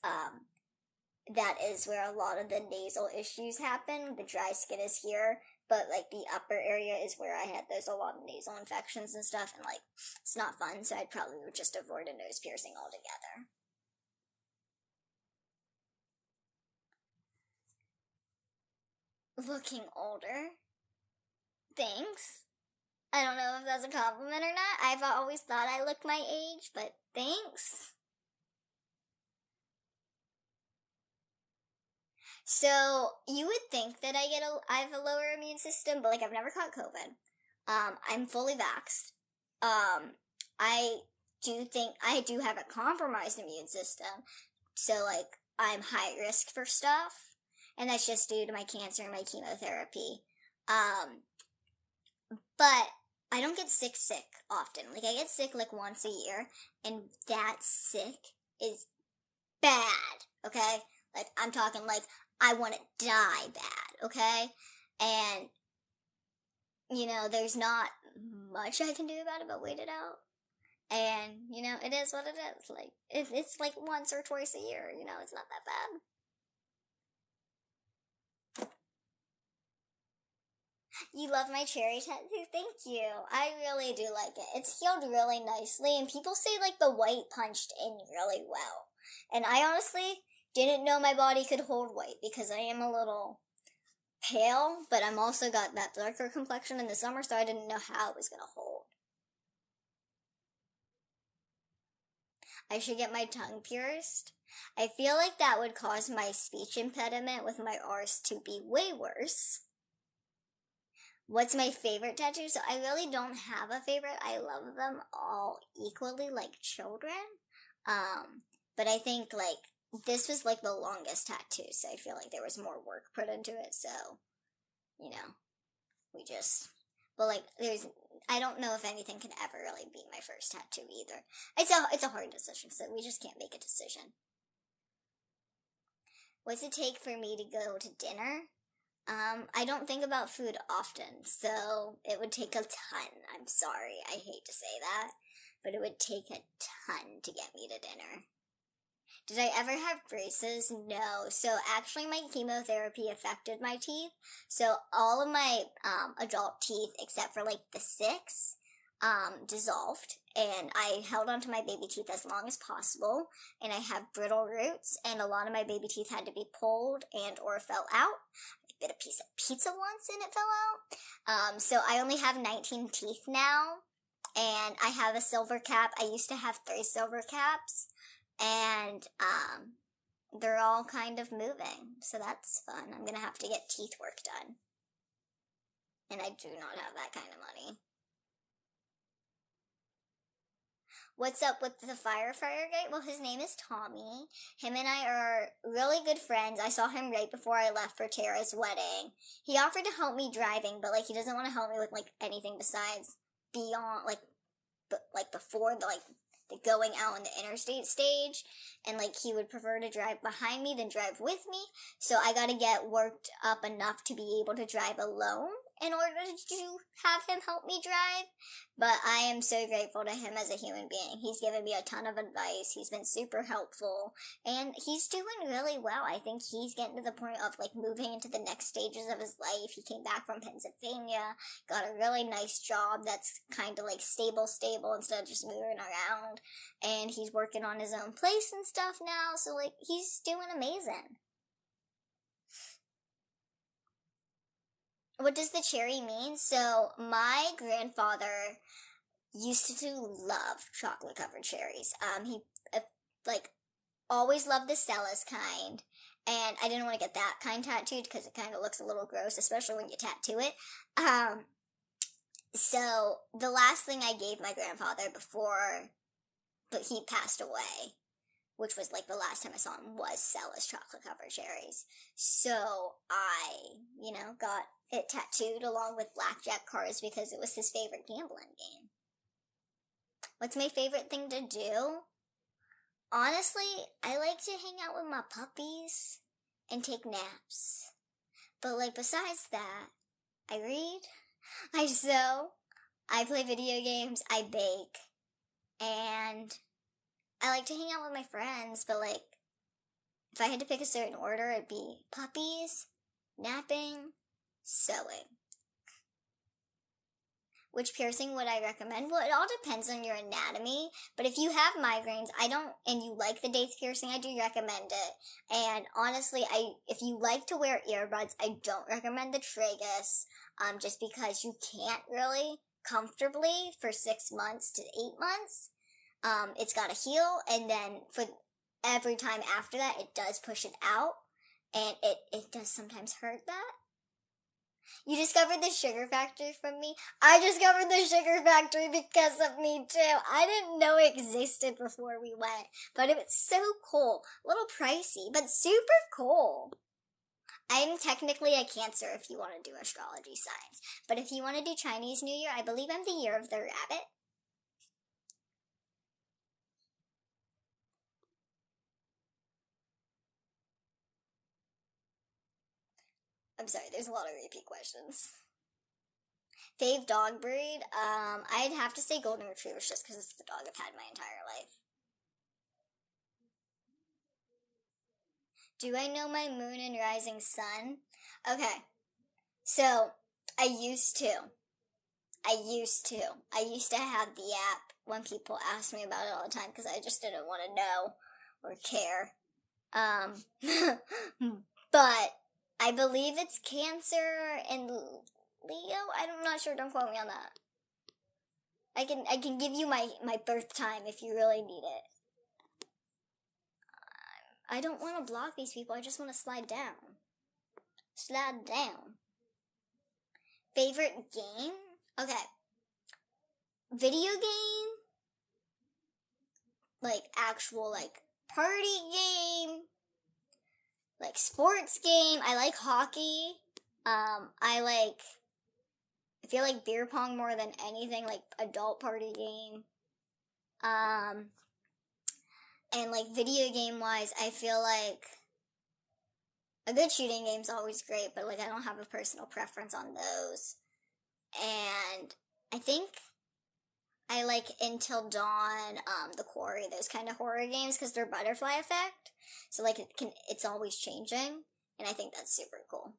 A: that is where a lot of the nasal issues happen. The dry skin is here, but like the upper area is where there's a lot of nasal infections and stuff, and like it's not fun, so I'd probably just avoid a nose piercing altogether. Looking older. Thanks. I don't know if that's a compliment or not. I've always thought I looked my age, but thanks. So you would think that I have a lower immune system, but like I've never caught COVID. I'm fully vaxxed. I do think I do have a compromised immune system, so like I'm high risk for stuff, and that's just due to my cancer and my chemotherapy. But I don't get sick often. Like I get sick like once a year, and that sick is bad. Okay, like I'm talking like I want to die bad. Okay, and you know there's not much I can do about it but wait it out. And you know it is what it is. Like it's like once or twice a year. You know it's not that bad. You love my cherry tattoo? Thank you. I really do like it. It's healed really nicely, and people say like the white punched in really well. And I honestly didn't know my body could hold white because I am a little pale, but I'm also got that darker complexion in the summer, so I didn't know how it was going to hold. I should get my tongue pierced. I feel like that would cause my speech impediment with my R's to be way worse. What's my favorite tattoo? So I really don't have a favorite. I love them all equally like children. But I think like this was like the longest tattoo, so I feel like there was more work put into it. So, you know, but like I don't know if anything can ever really beat my first tattoo either. It's a hard decision, so we just can't make a decision. What's it take for me to go to dinner? I don't think about food often, so it would take a ton. I'm sorry, I hate to say that, but it would take a ton to get me to dinner. Did I ever have braces? No. So actually my chemotherapy affected my teeth. So all of my adult teeth, except for like the 6, dissolved. And I held onto my baby teeth as long as possible. And I have brittle roots, and a lot of my baby teeth had to be pulled and or fell out. I bit a piece of pizza once and it fell out. So I only have 19 teeth now. And I have a silver cap. I used to have 3 silver caps. And they're all kind of moving, so that's fun. I'm gonna have to get teeth work done, and I do not have that kind of money. What's up with the firefighter guy? Well, his name is Tommy. Him and I are really good friends. I saw him right before I left for Tara's wedding. He offered to help me driving, but like he doesn't want to help me with like anything besides beyond like before the going out on the interstate stage, and like he would prefer to drive behind me than drive with me, so I gotta get worked up enough to be able to drive alone in order to have him help me drive. But I am so grateful to him as a human being. He's given me a ton of advice. He's been super helpful, and he's doing really well. I think he's getting to the point of like moving into the next stages of his life. He came back from Pennsylvania, got a really nice job that's kind of like stable instead of just moving around, and he's working on his own place and stuff now, so like he's doing amazing. What does the cherry mean? So my grandfather used to love chocolate covered cherries. He like always loved the Celis kind, and I didn't want to get that kind tattooed because it kind of looks a little gross, especially when you tattoo it. So the last thing I gave my grandfather but he passed away, which was like the last time I saw him, was Celis chocolate covered cherries. So I, got it tattooed along with blackjack cards because it was his favorite gambling game. What's my favorite thing to do? Honestly, I like to hang out with my puppies and take naps. But like besides that, I read, I sew, I play video games, I bake, and I like to hang out with my friends, but like, if I had to pick a certain order, it'd be puppies, napping, sewing. Which piercing would I recommend? Well, it all depends on your anatomy, but if you have migraines, and you like the dates piercing, I do recommend it. And honestly, if you like to wear earbuds, I don't recommend the tragus, just because you can't really comfortably for 6 months to 8 months. It's gotta heal, and then for every time after that, it does push it out, and it does sometimes hurt that. You discovered the sugar factory from me. I discovered the sugar factory because of me too. I didn't know it existed before we went, but it was so cool. A little pricey, but super cool. I'm technically a Cancer if you want to do astrology signs, but if you want to do Chinese New Year, I believe I'm the year of the rabbit. I'm sorry, there's a lot of repeat questions. Fave dog breed? I'd have to say Golden Retrievers just because it's the dog I've had my entire life. Do I know my moon and rising sun? Okay, so I used to. I used to have the app when people asked me about it all the time because I just didn't want to know or care. But I believe it's Cancer and Leo. I'm not sure. Don't quote me on that. I can give you my birth time if you really need it. I don't want to block these people. I just want to slide down. Slide down. Favorite game? Okay. Video game? Like actual like party game? Like sports game? I like hockey. I feel like beer pong more than anything, like adult party game. And like video game wise, I feel like a good shooting game's always great, but like I don't have a personal preference on those. And I think I like Until Dawn, The Quarry, those kind of horror games because they're butterfly effect. So like it's always changing, and I think that's super cool.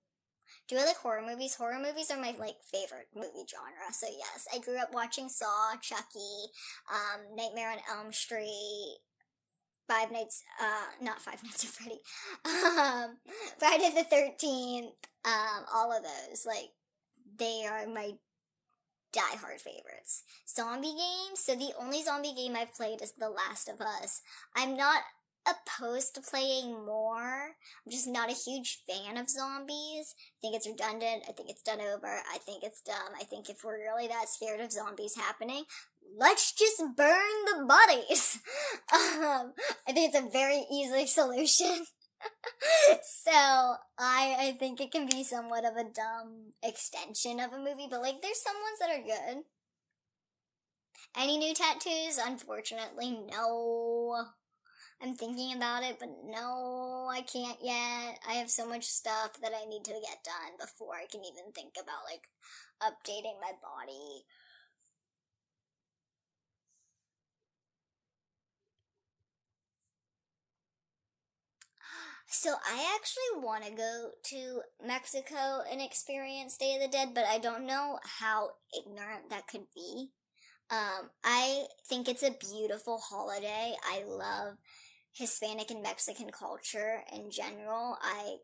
A: Do I like horror movies? Horror movies are my like favorite movie genre. So yes, I grew up watching Saw, Chucky, Nightmare on Elm Street, not Five Nights at Freddy, Friday the 13th, all of those, like, they are my diehard favorites. Zombie games, so the only zombie game I've played is The Last of Us. I'm not opposed to playing more. I'm just not a huge fan of zombies. I think it's redundant. I think it's done over. I think it's dumb. I think if we're really that scared of zombies happening, let's just burn the bodies. I think it's a very easy solution. So I think it can be somewhat of a dumb extension of a movie, but like there's some ones that are good. Any new tattoos? Unfortunately, no. I'm thinking about it, but no, I can't yet. I have so much stuff that I need to get done before I can even think about like updating my body. So I actually want to go to Mexico and experience Day of the Dead, but I don't know how ignorant that could be. I think it's a beautiful holiday. I love Hispanic and Mexican culture in general. I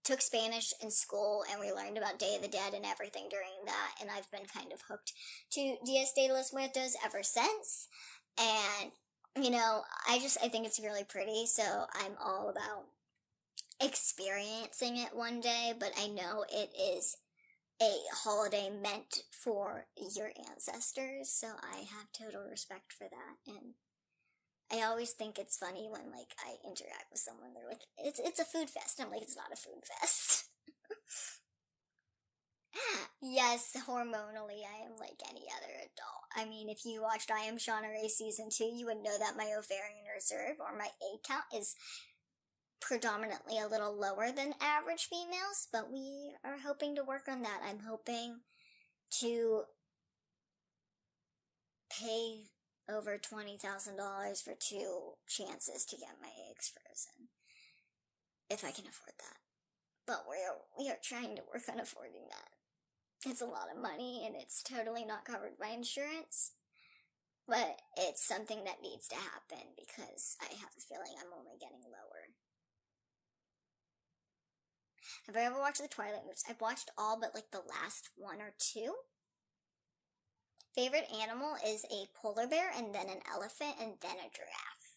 A: took Spanish in school and we learned about Day of the Dead and everything during that, and I've been kind of hooked to Dias de los Muertos ever since. And I think it's really pretty, so I'm all about experiencing it one day, but I know it is a holiday meant for your ancestors, so I have total respect for that. And I always think it's funny when like I interact with someone, they're like, it's a food fest. And I'm like, it's not a food fest. Yes, hormonally, I am like any other adult. I mean, if you watched I Am Shauna Rae season 2, you would know that my ovarian reserve or my egg count is predominantly a little lower than average females, but we are hoping to work on that. I'm hoping to pay over $20,000 for 2 chances to get my eggs frozen, if I can afford that. But we are trying to work on affording that. It's a lot of money, and it's totally not covered by insurance, but it's something that needs to happen because I have a feeling I'm only getting lower. Have I ever watched the Twilight movies? I've watched all but like the last 1 or 2. Favorite animal is a polar bear, and then an elephant, and then a giraffe.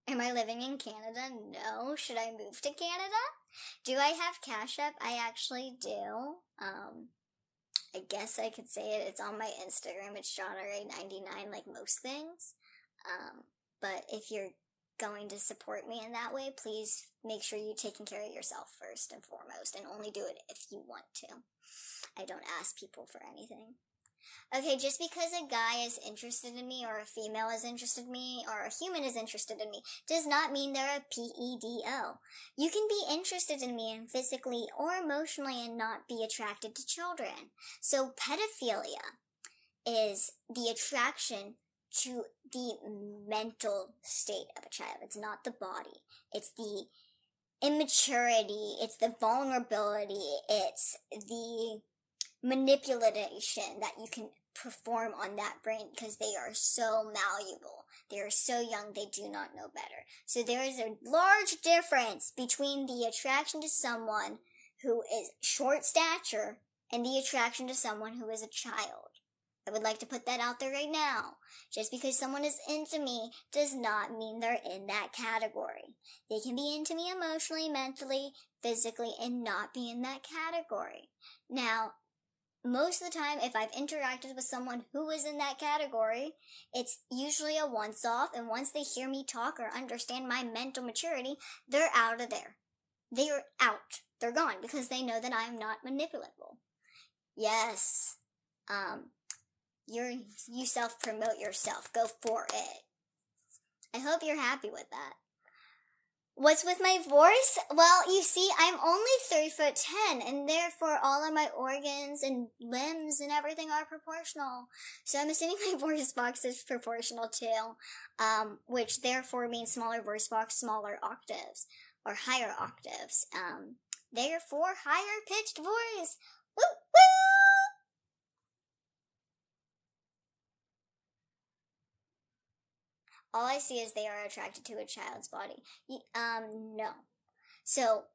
A: Am I living in Canada? No. Should I move to Canada? Do I have Cash App? I actually do. I guess I could say it. It's on my Instagram. It's Shauna Rae 99, like most things. But if you're going to support me in that way, please make sure you're taking care of yourself first and foremost, and only do it if you want to. I don't ask people for anything. Okay, just because a guy is interested in me, or a female is interested in me, or a human is interested in me, does not mean they're a PEDO. You can be interested in me physically or emotionally and not be attracted to children. So pedophilia is the attraction to the mental state of a child. It's not the body. It's the immaturity. It's the vulnerability. It's the manipulation that you can perform on that brain because they are so malleable. They are so young, they do not know better. So there is a large difference between the attraction to someone who is short stature and the attraction to someone who is a child. I would like to put that out there right now. Just because someone is into me does not mean they're in that category. They can be into me emotionally, mentally, physically, and not be in that category. Now, most of the time, if I've interacted with someone who is in that category, it's usually a once-off, and once they hear me talk or understand my mental maturity, they're out of there. They're out. They're gone, because they know that I'm not manipulable. Yes. You self-promote yourself. Go for it. I hope you're happy with that. What's with my voice? Well, you see, I'm only 3'10", and therefore all of my organs and limbs and everything are proportional. So I'm assuming my voice box is proportional too, which therefore means smaller voice box, smaller octaves, or higher octaves. Therefore, higher pitched voice. Woo woo! All I see is they are attracted to a child's body. No. So,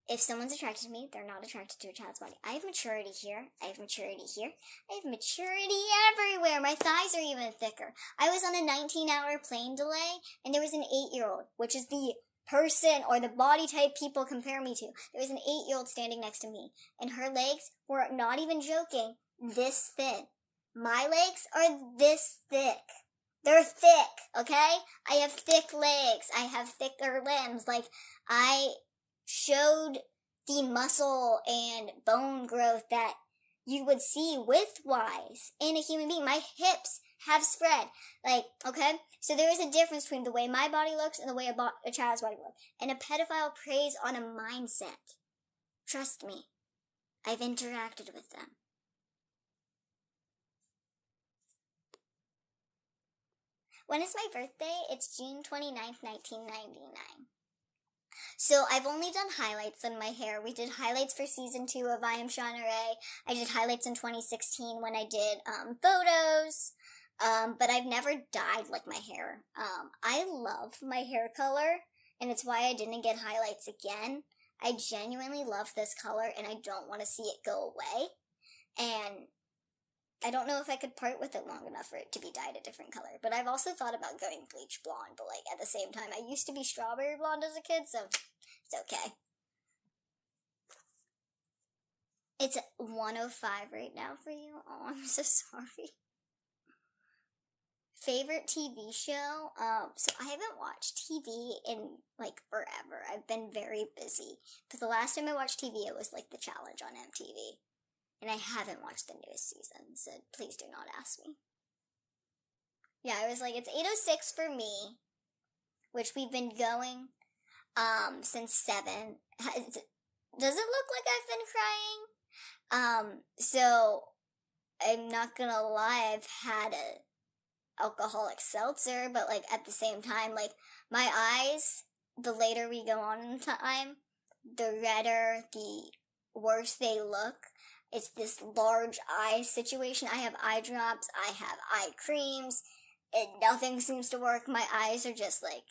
A: if someone's attracted to me, they're not attracted to a child's body. I have maturity here. I have maturity here. I have maturity everywhere. My thighs are even thicker. I was on a 19-hour plane delay, and there was an 8-year-old, which is the person or the body type people compare me to. There was an 8-year-old standing next to me, and her legs were, not even joking, this thin. My legs are this thick. They're thick, okay? I have thick legs. I have thicker limbs. Like, I showed the muscle and bone growth that you would see width-wise in a human being. My hips have spread. Like, okay? So there is a difference between the way my body looks and the way a child's body looks. And a pedophile preys on a mindset. Trust me. I've interacted with them. When is my birthday? It's June 29th, 1999. So I've only done highlights in my hair. We did highlights for season 2 of I Am Shauna Rae. I did highlights in 2016 when I did photos. But I've never dyed like my hair. I love my hair color, and it's why I didn't get highlights again. I genuinely love this color, and I don't want to see it go away. And I don't know if I could part with it long enough for it to be dyed a different color. But I've also thought about going bleach blonde, but like at the same time, I used to be strawberry blonde as a kid, so it's okay. It's 1:05 right now for you. Oh, I'm so sorry. Favorite TV show? So I haven't watched TV in like forever. I've been very busy. But the last time I watched TV, it was like The Challenge on MTV. And I haven't watched the newest season, so please do not ask me. Yeah, I was like, it's 8:06 for me. which we've been going since 7. Does it look like I've been crying? So I'm not gonna lie, I've had a alcoholic seltzer, but like at the same time, like my eyes, the later we go on in time, the redder, the worse they look. It's this large eye situation. I have eye drops, I have eye creams, and nothing seems to work. My eyes are just like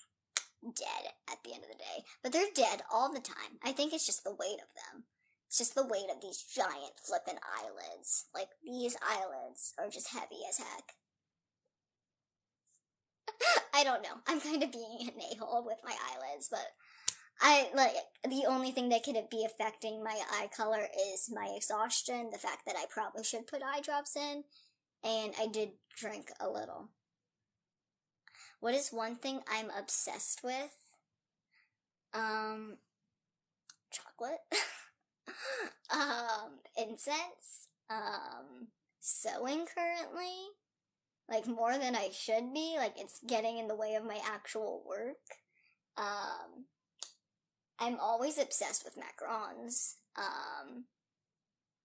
A: dead at the end of the day. But they're dead all the time. I think it's just the weight of them. It's just the weight of these giant flippin' eyelids. Like, these eyelids are just heavy as heck. I don't know. I'm kind of being an a-hole with my eyelids, but the only thing that could be affecting my eye color is my exhaustion, the fact that I probably should put eye drops in, and I did drink a little. What is one thing I'm obsessed with? Chocolate. Incense. Sewing currently. Like, more than I should be. Like, it's getting in the way of my actual work. I'm always obsessed with macarons.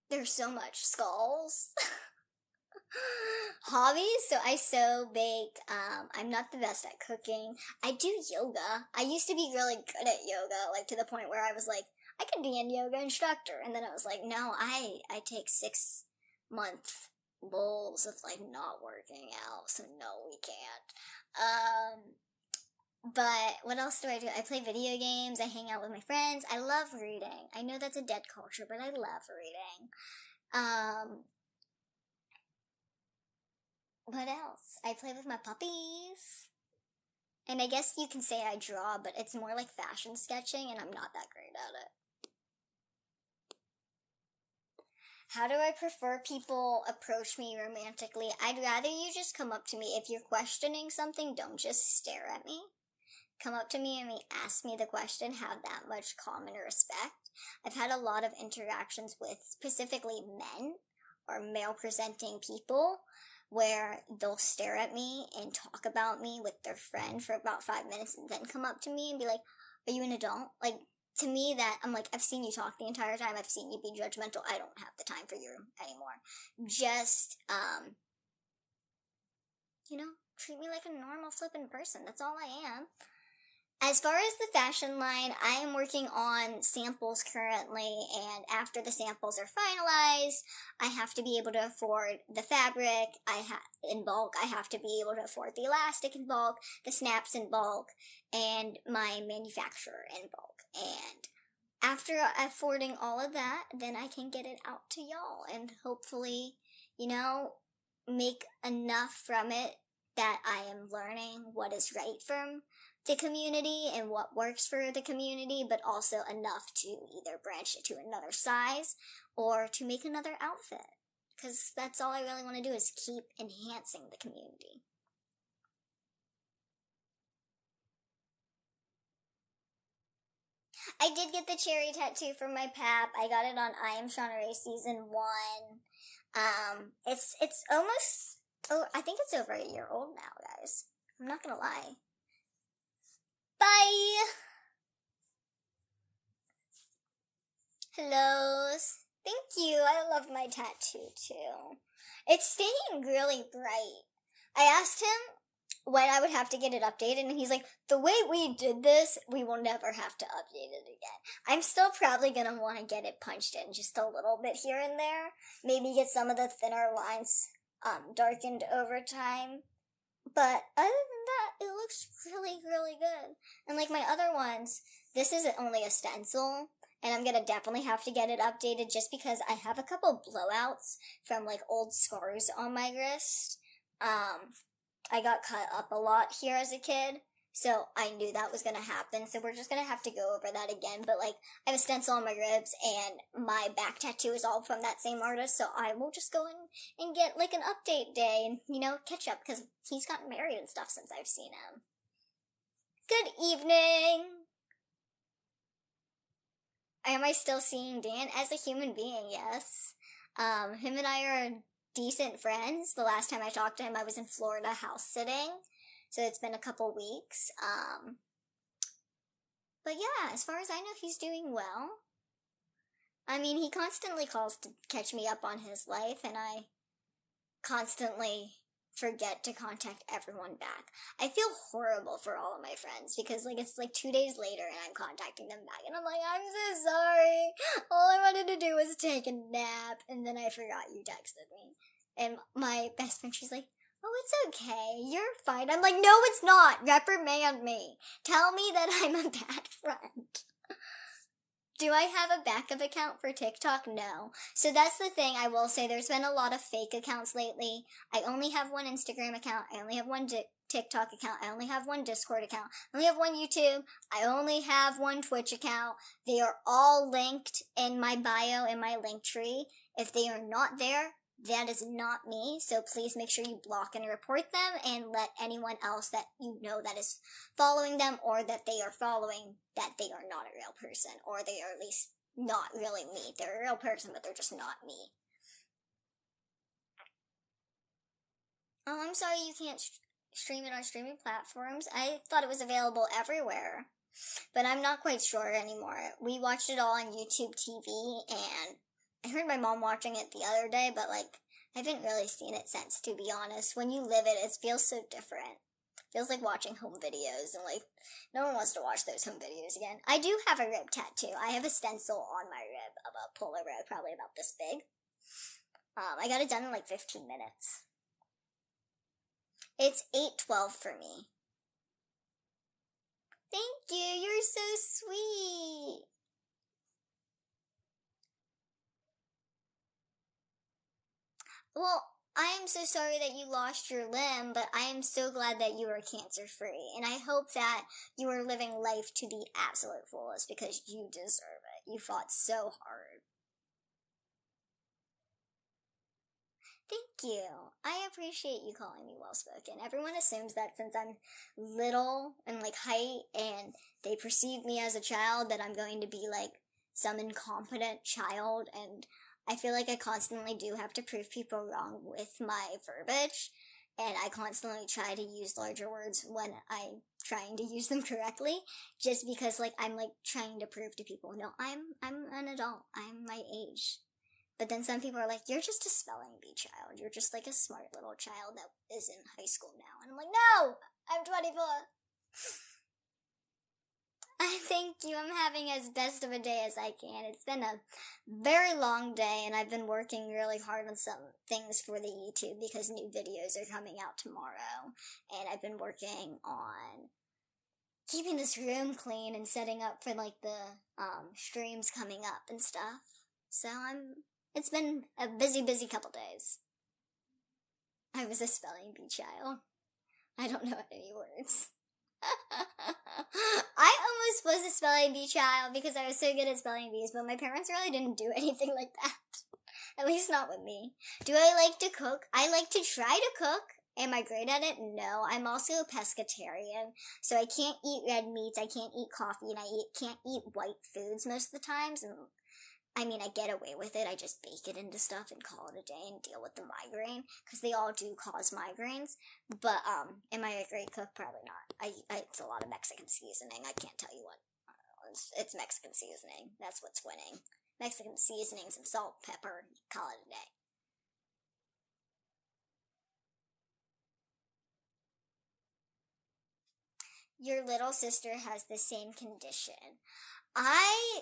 A: There's so much. Skulls. Hobbies, so I sew, bake. I'm not the best at cooking. I do yoga. I used to be really good at yoga, like to the point where I was like, I could be a yoga instructor. And then I was like, no, I take 6-month lulls of like not working out, so no, we can't. But what else do? I play video games, I hang out with my friends, I love reading. I know that's a dead culture, but I love reading. What else? I play with my puppies. And I guess you can say I draw, but it's more like fashion sketching, and I'm not that great at it. How do I prefer people approach me romantically? I'd rather you just come up to me. If you're questioning something, don't just stare at me. Come up to me and ask me the question, have that much common respect. I've had a lot of interactions with specifically men or male-presenting people where they'll stare at me and talk about me with their friend for about 5 minutes and then come up to me and be like, are you an adult? Like, to me, that, I'm like, I've seen you talk the entire time. I've seen you be judgmental. I don't have the time for you anymore. Just, treat me like a normal flippin' person. That's all I am. As far as the fashion line, I am working on samples currently, and after the samples are finalized, I have to be able to afford the fabric in bulk. I have to be able to afford the elastic in bulk, the snaps in bulk, and my manufacturer in bulk. And after affording all of that, then I can get it out to y'all and hopefully, make enough from it that I am learning what is right from the community and what works for the community, but also enough to either branch it to another size or to make another outfit. Because that's all I really want to do is keep enhancing the community. I did get the cherry tattoo from my pap. I got it on I Am Shauna Rae season 1. It's almost, I think it's over a year old now, guys. I'm not gonna lie. Bye! Hello. Thank you. I love my tattoo too. It's staying really bright. I asked him when I would have to get it updated, and he's like, the way we did this, we will never have to update it again. I'm still probably gonna want to get it punched in just a little bit here and there. Maybe get some of the thinner lines darkened over time. But other than that, it looks really, really good. And like my other ones, this isn't only a stencil, and I'm gonna definitely have to get it updated just because I have a couple blowouts from like old scars on my wrist. I got cut up a lot here as a kid, so I knew that was gonna happen, so we're just gonna have to go over that again. But like, I have a stencil on my ribs, and my back tattoo is all from that same artist, so I will just go in and get like an update day and, catch up, because he's gotten married and stuff since I've seen him. Good evening! Am I still seeing Dan? As a human being, yes. Him and I are decent friends. The last time I talked to him, I was in Florida house sitting, so it's been a couple weeks. But yeah, as far as I know, he's doing well. I mean, he constantly calls to catch me up on his life, and I constantly forget to contact everyone back. I feel horrible for all of my friends because it's like 2 days later and I'm contacting them back and I'm like, I'm so sorry. All I wanted to do was take a nap and then I forgot you texted me. And my best friend, she's like, oh, it's okay. You're fine. I'm like, no, it's not. Reprimand me. Tell me that I'm a bad friend. Do I have a backup account for TikTok? No. So that's the thing I will say. There's been a lot of fake accounts lately. I only have one Instagram account. I only have one TikTok account. I only have one Discord account. I only have one YouTube. I only have one Twitch account. They are all linked in my bio in my link tree. If they are not there, that is not me. So please make sure you block and report them and let anyone else that you know that is following them or that they are following that they are not a real person or they are at least not really me. They're a real person, but they're just not me. Oh, I'm sorry you can't stream it on streaming platforms. I thought it was available everywhere, but I'm not quite sure anymore. We watched it all on YouTube TV, and I heard my mom watching it the other day, but I haven't really seen it since, to be honest. When you live it, it feels so different. It feels like watching home videos, and no one wants to watch those home videos again. I do have a rib tattoo. I have a stencil on my rib of a polar bear, probably about this big. I got it done in 15 minutes. It's 8:12 for me. Thank you, you're so sweet. Well, I am so sorry that you lost your limb, but I am so glad that you are cancer free. And I hope that you are living life to the absolute fullest because you deserve it. You fought so hard. Thank you. I appreciate you calling me well spoken. Everyone assumes that since I'm little and height and they perceive me as a child that I'm going to be some incompetent child, and I feel like I constantly do have to prove people wrong with my verbiage, and I constantly try to use larger words when I'm trying to use them correctly, just because I'm trying to prove to people, no, I'm an adult. I'm my age. But then some people are like, you're just a spelling bee child. You're just a smart little child that is in high school now. And I'm like, no, I'm 24. Thank you. I'm having as best of a day as I can. It's been a very long day, and I've been working really hard on some things for the YouTube because new videos are coming out tomorrow. And I've been working on keeping this room clean and setting up for the streams coming up and stuff. So it's been a busy couple days. I was a spelling bee child. I don't know any words. I almost was a spelling bee child because I was so good at spelling bees, but my parents really didn't do anything like that. At least not with me. Do I like to cook? I like to try to cook. Am I great at it? No. I'm also a pescatarian, so I can't eat red meats, I can't eat coffee, and I can't eat white foods most of the times, and I mean, I get away with it. I just bake it into stuff and call it a day and deal with the migraine because they all do cause migraines. But am I a great cook? Probably not. It's a lot of Mexican seasoning. I can't tell you what. It's Mexican seasoning. That's what's winning. Mexican seasoning, some salt, pepper. Call it a day. Your little sister has the same condition. I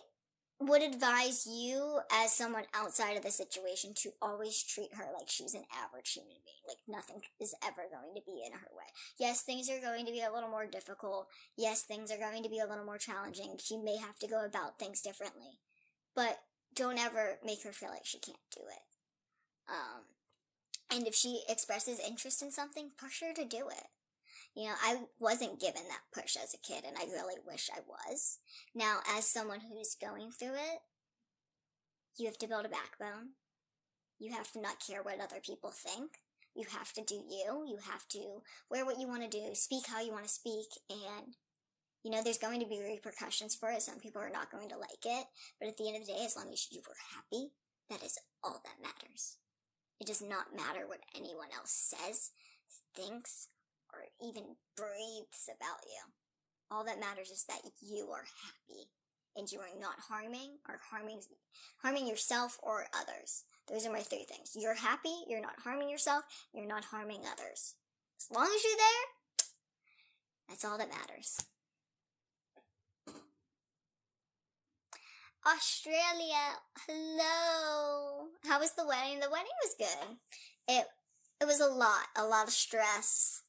A: would advise you as someone outside of the situation to always treat her like she's an average human being. Nothing is ever going to be in her way. Yes, things are going to be a little more difficult. Yes, things are going to be a little more challenging. She may have to go about things differently. But don't ever make her feel like she can't do it. And if she expresses interest in something, push her to do it. I wasn't given that push as a kid, and I really wish I was. Now, as someone who's going through it, you have to build a backbone. You have to not care what other people think. You have to do you. You have to wear what you want to do, speak how you want to speak, and, there's going to be repercussions for it. Some people are not going to like it, but at the end of the day, as long as you were happy, that is all that matters. It does not matter what anyone else says, thinks, or even breathes about you. All that matters is that you are happy and you are not harming yourself or others. Those are my 3 things. You're happy, you're not harming yourself, you're not harming others. As long as you're there, that's all that matters. Australia, hello. How was the wedding? The wedding was good. It was a lot of stress.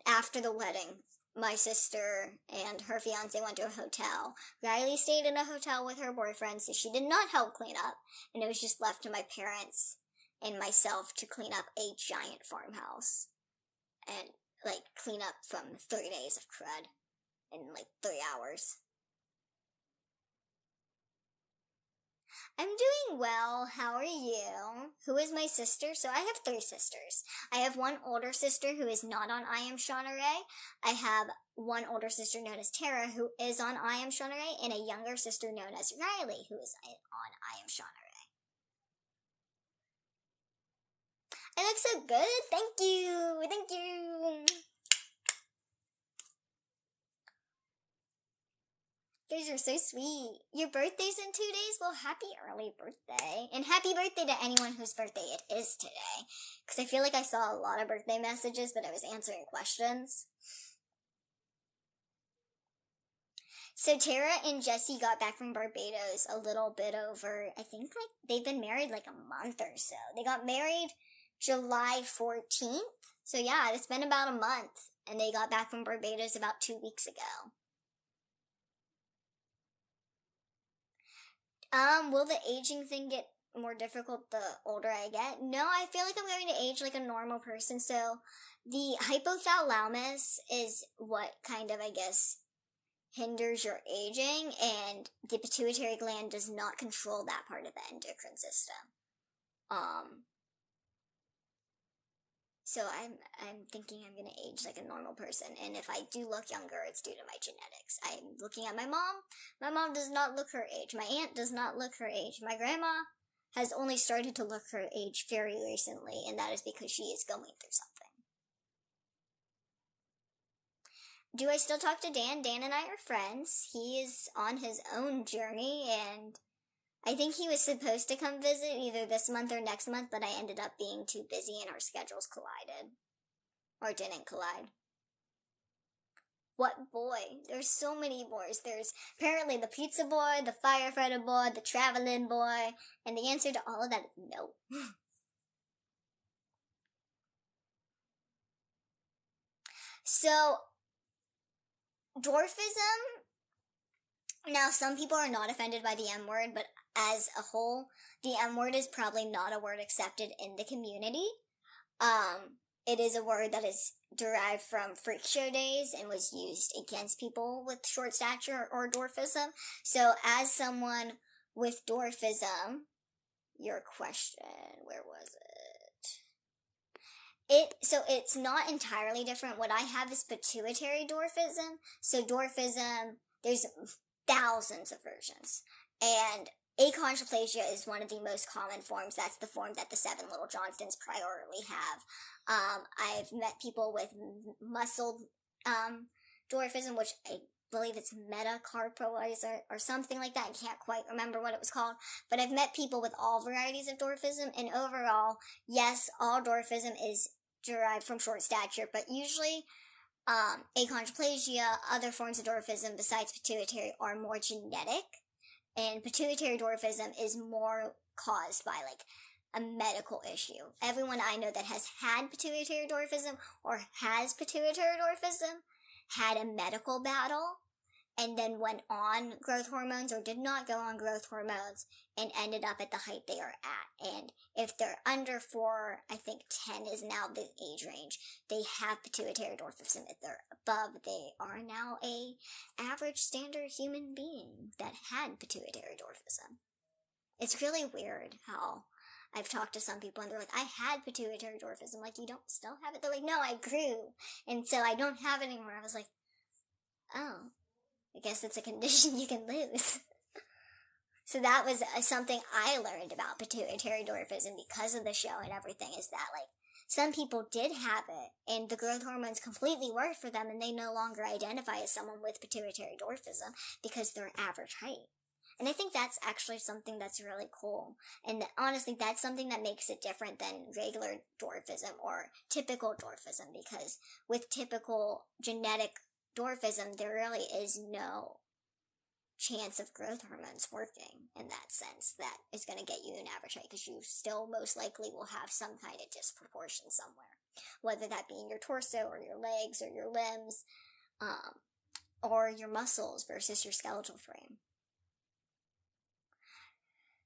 A: After the wedding, my sister and her fiance went to a hotel. Riley stayed in a hotel with her boyfriend, so she did not help clean up, and it was just left to my parents and myself to clean up a giant farmhouse and clean up from 3 days of crud in 3 hours. I'm doing well. How are you? Who is my sister? So I have 3 sisters. I have one older sister who is not on I Am Shauna Rae. I have one older sister known as Tara who is on I Am Shauna Rae, and a younger sister known as Riley who is on I Am Shauna Rae. I look so good. Thank you. Thank you. You guys are so sweet. Your birthday's in 2 days? Well, happy early birthday. And happy birthday to anyone whose birthday it is today. Because I feel like I saw a lot of birthday messages, but I was answering questions. So Tara and Jesse got back from Barbados a little bit over, I think they've been married a month or so. They got married July 14th. So yeah, it's been about a month. And they got back from Barbados about 2 weeks ago. Will the aging thing get more difficult the older I get? No, I feel like I'm going to age like a normal person. So the hypothalamus is what kind of, I guess, hinders your aging, and the pituitary gland does not control that part of the endocrine system. So I'm thinking I'm gonna age like a normal person, and if I do look younger, it's due to my genetics. I'm looking at my mom. My mom does not look her age. My aunt does not look her age. My grandma has only started to look her age very recently, and that is because she is going through something. Do I still talk to Dan? Dan and I are friends. He is on his own journey, and I think he was supposed to come visit either this month or next month, but I ended up being too busy and our schedules collided. Or didn't collide. What boy? There's so many boys. There's apparently the pizza boy, the firefighter boy, the traveling boy, and the answer to all of that is no. So, dwarfism. Now, some people are not offended by the M word, but as a whole, the M word is probably not a word accepted in the community. It is a word that is derived from freak show days and was used against people with short stature or dwarfism. So, as someone with dwarfism, your question, where was it? So it's not entirely different. What I have is pituitary dwarfism. So dwarfism, there's thousands of versions. And achondroplasia is one of the most common forms. That's the form that the 7 little Johnstons priorly have. I've met people with muscle dwarfism, which I believe it's metacarpal or something like that. I can't quite remember what it was called. But I've met people with all varieties of dwarfism. And overall, yes, all dwarfism is derived from short stature, but usually achondroplasia, other forms of dwarfism besides pituitary are more genetic, and pituitary dwarfism is more caused by a medical issue. Everyone I know that has had pituitary dwarfism or has pituitary dwarfism had a medical battle and then went on growth hormones or did not go on growth hormones and ended up at the height they are at. And if they're under 4, I think 10 is now the age range, they have pituitary dwarfism. If they're above, they are now a average standard human being that had pituitary dwarfism. It's really weird how I've talked to some people and they're like, I had pituitary dwarfism. You don't still have it? They're like, no, I grew. And so I don't have it anymore. I was like, oh, I guess it's a condition you can lose. So that was something I learned about pituitary dwarfism because of the show and everything, is that some people did have it, and the growth hormones completely worked for them, and they no longer identify as someone with pituitary dwarfism because they're average height. And I think that's actually something that's really cool. And honestly, that's something that makes it different than regular dwarfism or typical dwarfism, because with typical genetic dwarfism, there really is no chance of growth hormones working in that sense that is going to get you an average height, because you still most likely will have some kind of disproportion somewhere, whether that be in your torso or your legs or your limbs, or your muscles versus your skeletal frame.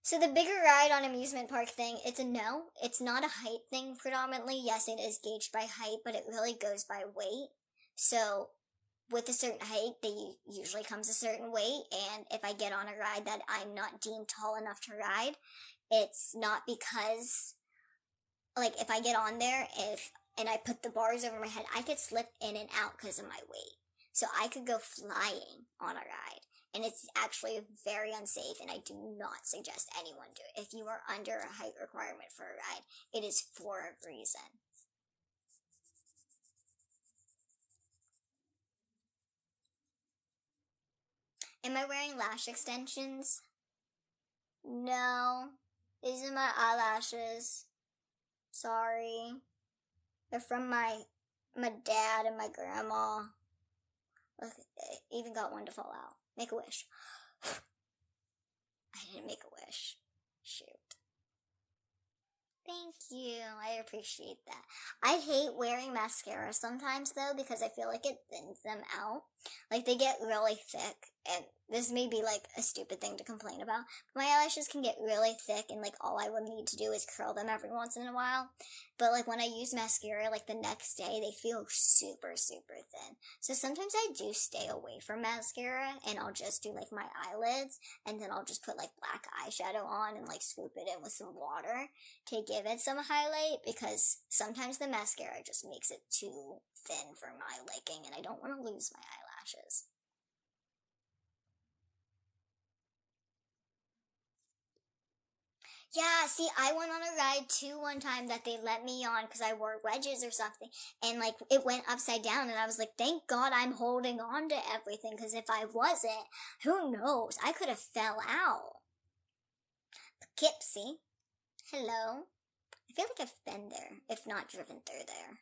A: So the bigger ride on amusement park thing, it's a no. It's not a height thing predominantly. Yes, it is gauged by height, but it really goes by weight. So with a certain height, they usually comes a certain weight, and if I get on a ride that I'm not deemed tall enough to ride, it's not because, like, if I get on there, and I put the bars over my head, I could slip in and out because of my weight. So I could go flying on a ride. And it's actually very unsafe, and I do not suggest anyone do it. If you are under a height requirement for a ride, it is for a reason. Am I wearing lash extensions? No. These are my eyelashes. Sorry. They're from my dad and my grandma. Look, I even got one to fall out. Make a wish. I didn't make a wish. Shoot. Thank you. I appreciate that. I hate wearing mascara sometimes, though, because I feel like it thins them out. Like, they get really thick, and this may be, like, a stupid thing to complain about, but my eyelashes can get really thick, and, like, all I would need to do is curl them every once in a while. But, like, when I use mascara, like, the next day, they feel super, super thin. So sometimes I do stay away from mascara, and I'll just do, like, my eyelids, and then I'll just put, like, black eyeshadow on and, like, swoop it in with some water to give it some highlight, because sometimes the mascara just makes it too thin for my liking, and I don't want to lose my eyelashes. Yeah, see, I went on a ride too one time that they let me on because I wore wedges or something, and like it went upside down, and I was like, thank God I'm holding on to everything, because if I wasn't, who knows, I could have fell out. Poughkeepsie, hello. I feel like I've been there, if not driven through there.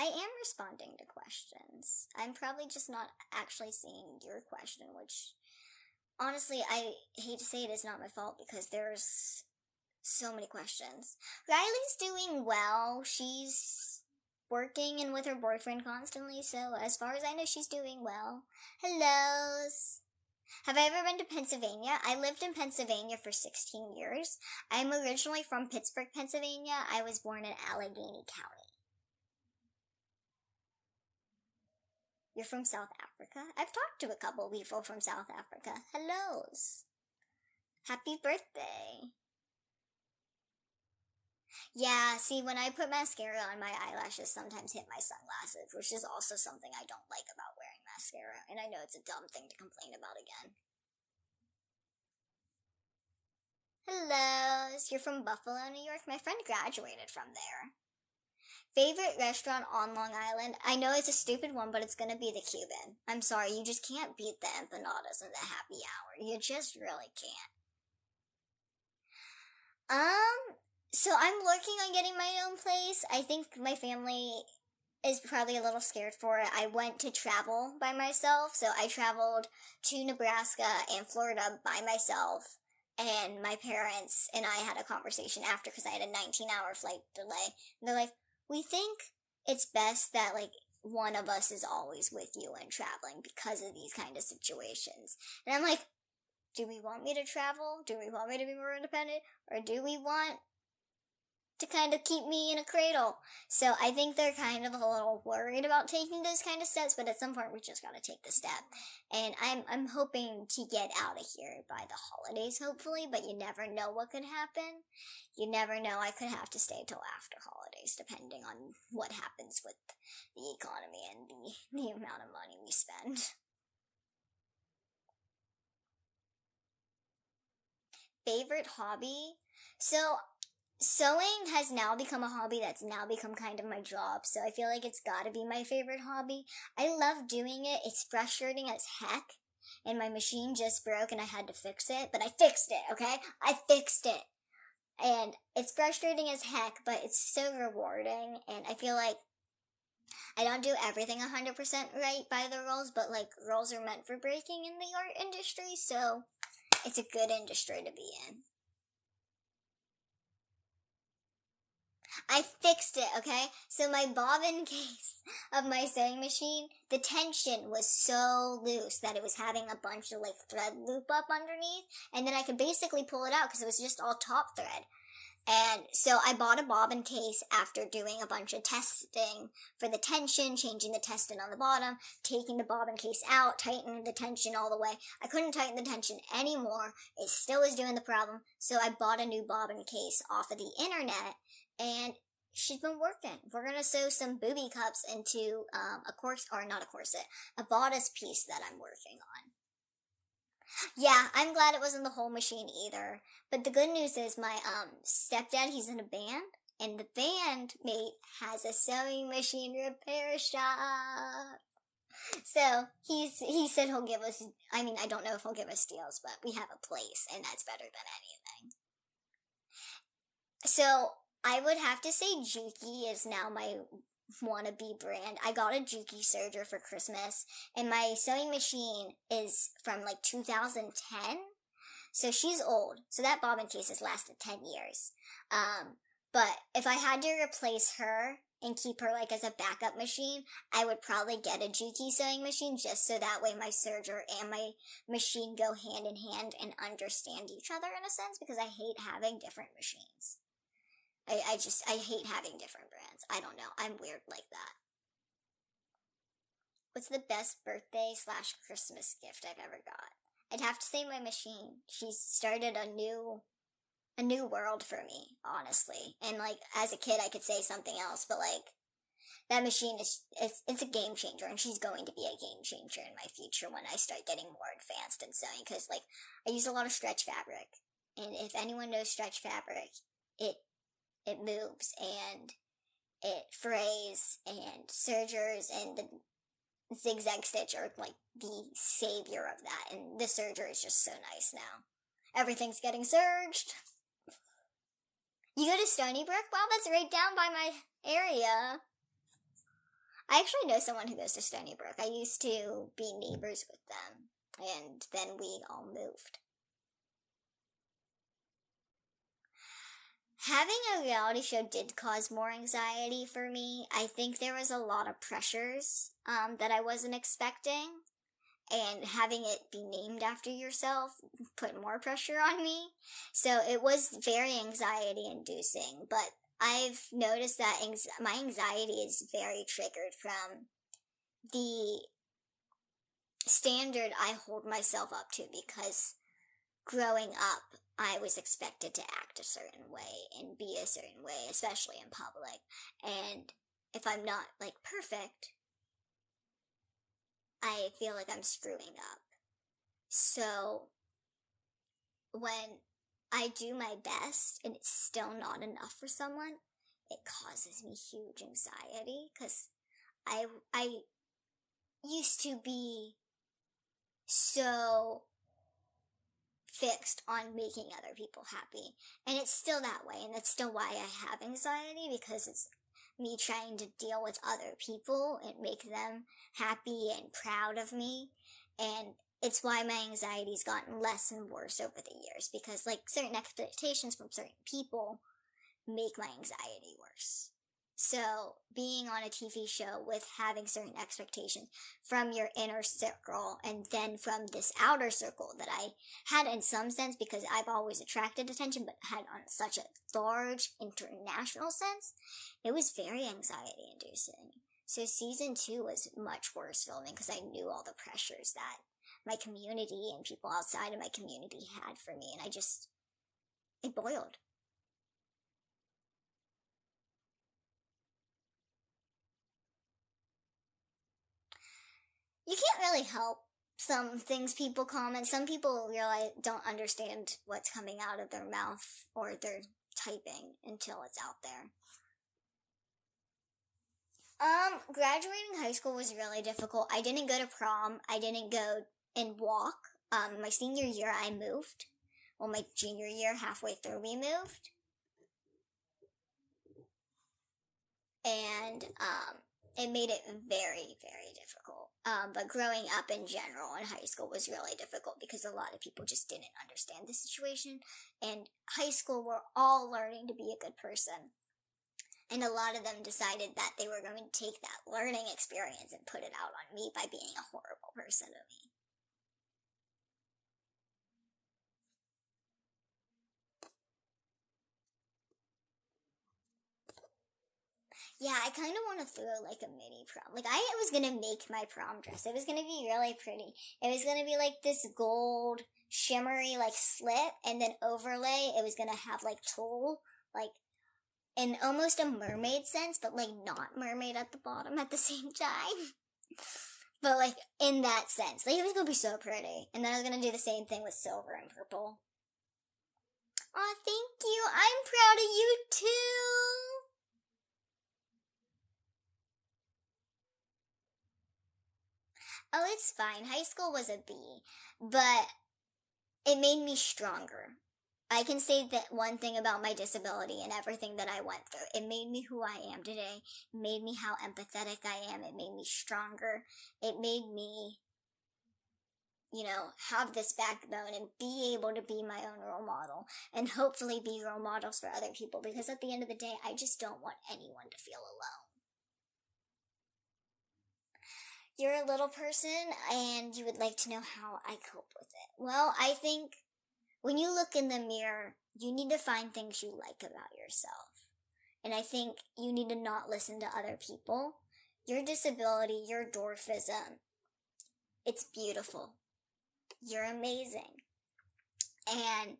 A: I am responding to questions. I'm probably just not actually seeing your question, which, honestly, I hate to say it, is not my fault, because there's so many questions. Riley's doing well. She's working and with her boyfriend constantly, so as far as I know, she's doing well. Hellos. Have I ever been to Pennsylvania? I lived in Pennsylvania for 16 years. I'm originally from Pittsburgh, Pennsylvania. I was born in Allegheny County. You're from South Africa? I've talked to a couple people from South Africa. Hellos. Happy birthday. Yeah, see, when I put mascara on, my eyelashes sometimes hit my sunglasses, which is also something I don't like about wearing mascara, and I know it's a dumb thing to complain about again. Hello, you're from Buffalo, New York? My friend graduated from there. Favorite restaurant on Long Island? I know it's a stupid one, but it's gonna be the Cuban. I'm sorry, you just can't beat the empanadas and the happy hour. You just really can't. So I'm working on getting my own place. I think my family is probably a little scared for it. I went to travel by myself, so I traveled to Nebraska and Florida by myself, and my parents and I had a conversation after, because I had a 19-hour flight delay, and they're like, we think it's best that, like, one of us is always with you when traveling because of these kind of situations. And I'm like, do we want me to travel? Do we want me to be more independent? Or do we want to kind of keep me in a cradle? So I think they're kind of a little worried about taking those kind of steps, but at some point we just gotta take the step. And I'm hoping to get out of here by the holidays, hopefully, but you never know what could happen. You never know, I could have to stay till after holidays, depending on what happens with the economy and the amount of money we spend. Favorite hobby? So sewing has now become a hobby that's now become kind of my job, so I feel like it's gotta be my favorite hobby. I love doing it. It's frustrating as heck, and my machine just broke and I had to fix it, but I fixed it, okay? I fixed it. And it's frustrating as heck, but it's so rewarding, and I feel like I don't do everything 100% right by the rules, but like rules are meant for breaking in the art industry, so it's a good industry to be in. I fixed it, okay? So my bobbin case of my sewing machine, the tension was so loose that it was having a bunch of like thread loop up underneath, and then I could basically pull it out because it was just all top thread. And so I bought a bobbin case after doing a bunch of testing for the tension, changing the tension on the bottom, taking the bobbin case out, tightening the tension all the way. I couldn't tighten the tension anymore. It still was doing the problem. So I bought a new bobbin case off of the internet, and she's been working. We're going to sew some booby cups into a bodice piece that I'm working on. Yeah, I'm glad it wasn't the whole machine either. But the good news is my stepdad, he's in a band, and the bandmate has a sewing machine repair shop. So he said he'll give us, I mean, I don't know if he'll give us deals, but we have a place, and that's better than anything. So I would have to say Juki is now my wannabe brand. I got a Juki serger for Christmas, and my sewing machine is from like 2010. So she's old. So that bobbin case has lasted 10 years. But if I had to replace her and keep her like as a backup machine, I would probably get a Juki sewing machine just so that way my serger and my machine go hand in hand and understand each other in a sense, because I hate having different machines. I hate having different brands. I don't know. I'm weird like that. What's the best birthday / Christmas gift I've ever got? I'd have to say my machine. She's started a new world for me, honestly. And like as a kid I could say something else, but like that machine it's a game changer, and she's going to be a game changer in my future when I start getting more advanced in sewing, because like I use a lot of stretch fabric. And if anyone knows stretch fabric, it moves and it frays, and sergers and the zigzag stitch are like the savior of that, and the serger is just so nice now. Everything's getting serged. You go to Stony Brook? Wow, that's right down by my area. I actually know someone who goes to Stony Brook. I used to be neighbors with them, and then we all moved. Having a reality show did cause more anxiety for me. I think there was a lot of pressures that I wasn't expecting, and having it be named after yourself put more pressure on me. So it was very anxiety inducing, but I've noticed that my anxiety is very triggered from the standard I hold myself up to, because growing up, I was expected to act a certain way and be a certain way, especially in public. And if I'm not like perfect, I feel like I'm screwing up. So when I do my best and it's still not enough for someone, it causes me huge anxiety, because I used to be so fixed on making other people happy, and it's still that way, and that's still why I have anxiety, because it's me trying to deal with other people and make them happy and proud of me. And it's why my anxiety's gotten less and worse over the years, because like certain expectations from certain people make my anxiety worse. So being on a TV show with having certain expectations from your inner circle and then from this outer circle that I had in some sense, because I've always attracted attention, but had on such a large international sense, it was very anxiety inducing. So season 2 was much worse filming, because I knew all the pressures that my community and people outside of my community had for me, and it boiled. You can't really help some things people comment. Some people really don't understand what's coming out of their mouth or their typing until it's out there. Graduating high school was really difficult. I didn't go to prom. I didn't go and walk. My senior year, I moved. Well, my junior year, halfway through, we moved. And, it made it very, very difficult. But growing up in general in high school was really difficult because a lot of people just didn't understand the situation. And high school, we're all learning to be a good person. And a lot of them decided that they were going to take that learning experience and put it out on me by being a horrible person to me. Yeah, I kind of want to throw like a mini prom. Like, I was going to make my prom dress. It was going to be really pretty. It was going to be like this gold, shimmery, like slip, and then overlay, it was going to have like tulle, like, in almost a mermaid sense, but like not mermaid at the bottom at the same time. But like in that sense, like it was going to be so pretty. And then I was going to do the same thing with silver and purple. Aw, thank you. I'm proud of you too. Oh, it's fine. High school was a B, but it made me stronger. I can say that one thing about my disability and everything that I went through. It made me who I am today. It made me how empathetic I am. It made me stronger. It made me, have this backbone and be able to be my own role model and hopefully be role models for other people, because at the end of the day, I just don't want anyone to feel alone. You're a little person and you would like to know how I cope with it. Well, I think when you look in the mirror, you need to find things you like about yourself. And I think you need to not listen to other people. Your disability, your dwarfism, it's beautiful. You're amazing. And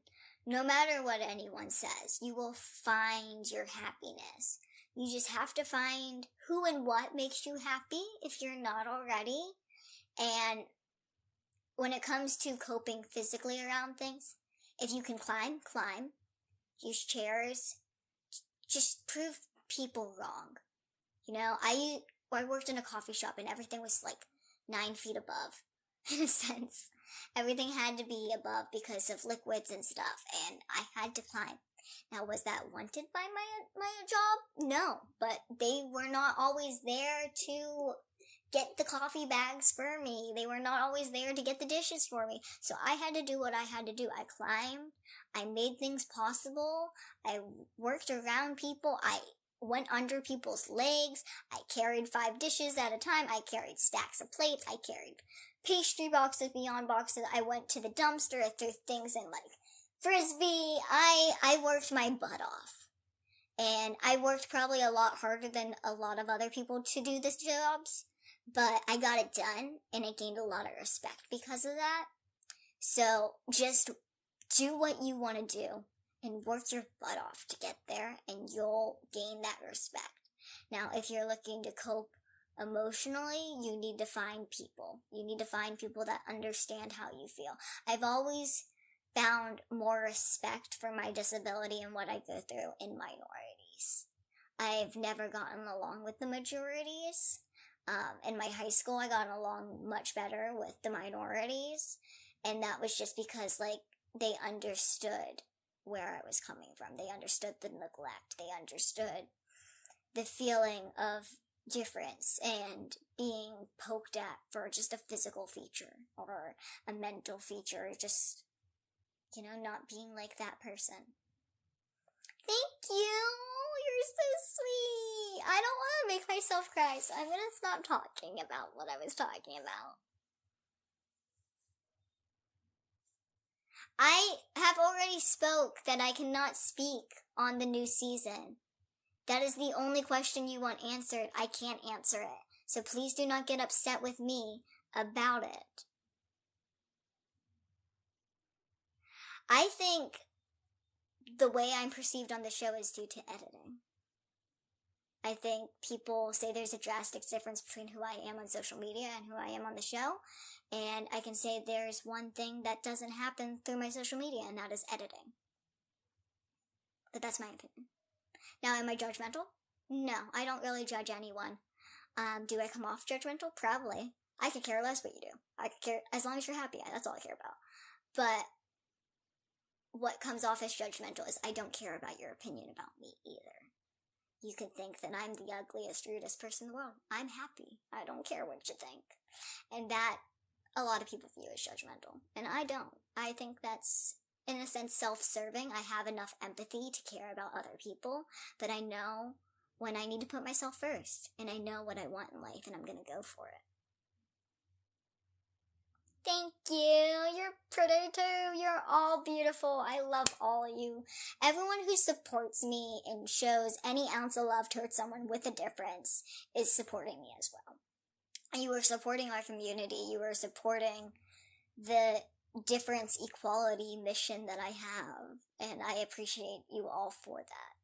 A: no matter what anyone says, you will find your happiness. You just have to find who and what makes you happy if you're not already. And when it comes to coping physically around things, if you can climb, climb. Use chairs. Just prove people wrong. I worked in a coffee shop and everything was like 9 feet above, in a sense. Everything had to be above because of liquids and stuff, and I had to climb. Now, was that wanted by my job? No, but they were not always there to get the coffee bags for me. They were not always there to get the dishes for me. So I had to do what I had to do. I climbed. I made things possible. I worked around people. I went under people's legs. I carried 5 dishes at a time. I carried stacks of plates. I carried pastry boxes beyond boxes. I went to the dumpster. I threw things in like Frisbee. I worked my butt off. And I worked probably a lot harder than a lot of other people to do these jobs. But I got it done, and I gained a lot of respect because of that. So just do what you want to do and work your butt off to get there, and you'll gain that respect. Now, if you're looking to cope emotionally, you need to find people. You need to find people that understand how you feel. I've always found more respect for my disability and what I go through in minorities. I've never gotten along with the majorities. In my high school, I got along much better with the minorities, and that was just because, they understood where I was coming from. They understood the neglect. They understood the feeling of difference and being poked at for just a physical feature or a mental feature, just, not being like that person. Thank you! You're so sweet! I don't want to make myself cry, so I'm gonna stop talking about what I was talking about. I have already spoke that I cannot speak on the new season. That is the only question you want answered. I can't answer it. So please do not get upset with me about it. I think the way I'm perceived on the show is due to editing. I think people say there's a drastic difference between who I am on social media and who I am on the show. And I can say there's one thing that doesn't happen through my social media, and that is editing. but that's my opinion. Now, am I judgmental? No, I don't really judge anyone. Do I come off judgmental? Probably. I could care less what you do. I could care, as long as you're happy, that's all I care about. But what comes off as judgmental is I don't care about your opinion about me either. You could think that I'm the ugliest, rudest person in the world. I'm happy. I don't care what you think. And that, a lot of people view as judgmental. And I don't. I think that's, in a sense, self-serving. I have enough empathy to care about other people, but I know when I need to put myself first, and I know what I want in life, and I'm gonna go for it. Thank you. You're pretty too. You're all beautiful. I love all of you. Everyone who supports me and shows any ounce of love towards someone with a difference is supporting me as well. You are supporting our community. You are supporting the difference equality mission that I have, and I appreciate you all for that.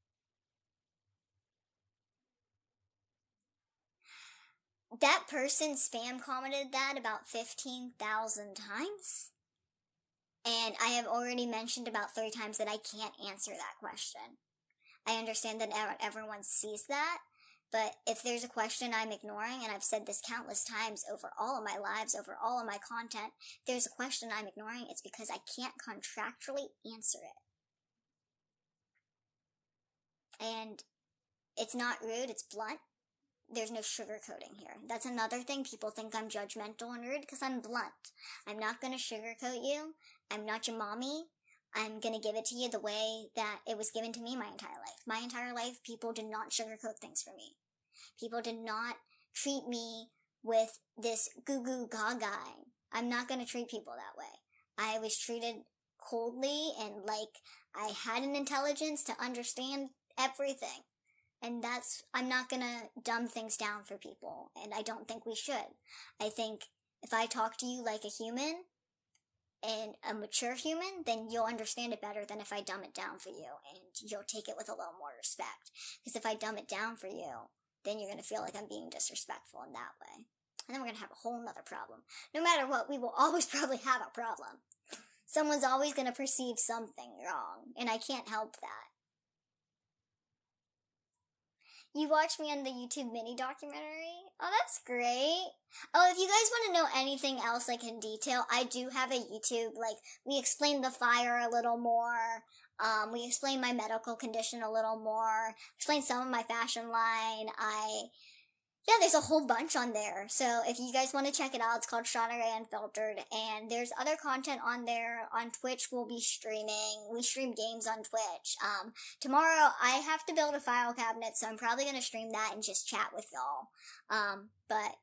A: That person spam commented that about 15,000 times. And I have already mentioned about 3 times that I can't answer that question. I understand that everyone sees that, but if there's a question I'm ignoring, and I've said this countless times over all of my lives, over all of my content, if there's a question I'm ignoring, it's because I can't contractually answer it. And it's not rude, it's blunt. There's no sugarcoating here. That's another thing. People think I'm judgmental and rude because I'm blunt. I'm not going to sugarcoat you. I'm not your mommy. I'm going to give it to you the way that it was given to me my entire life. My entire life, people did not sugarcoat things for me. People did not treat me with this goo-goo gaga. I'm not going to treat people that way. I was treated coldly and like I had an intelligence to understand everything. And I'm not gonna dumb things down for people, and I don't think we should. I think if I talk to you like a human, and a mature human, then you'll understand it better than if I dumb it down for you, and you'll take it with a little more respect. Because if I dumb it down for you, then you're gonna feel like I'm being disrespectful in that way. And then we're gonna have a whole nother problem. No matter what, we will always probably have a problem. Someone's always gonna perceive something wrong, and I can't help that. You watched me on the YouTube mini documentary? Oh, that's great. Oh, if you guys want to know anything else, like in detail, I do have a YouTube, like, we explain the fire a little more. We explain my medical condition a little more. Explain some of my fashion line. Yeah, there's a whole bunch on there. So if you guys want to check it out, it's called Shauna Rae Unfiltered. And there's other content on there. On Twitch, we'll be streaming. We stream games on Twitch. Tomorrow, I have to build a file cabinet, so I'm probably going to stream that and just chat with y'all. But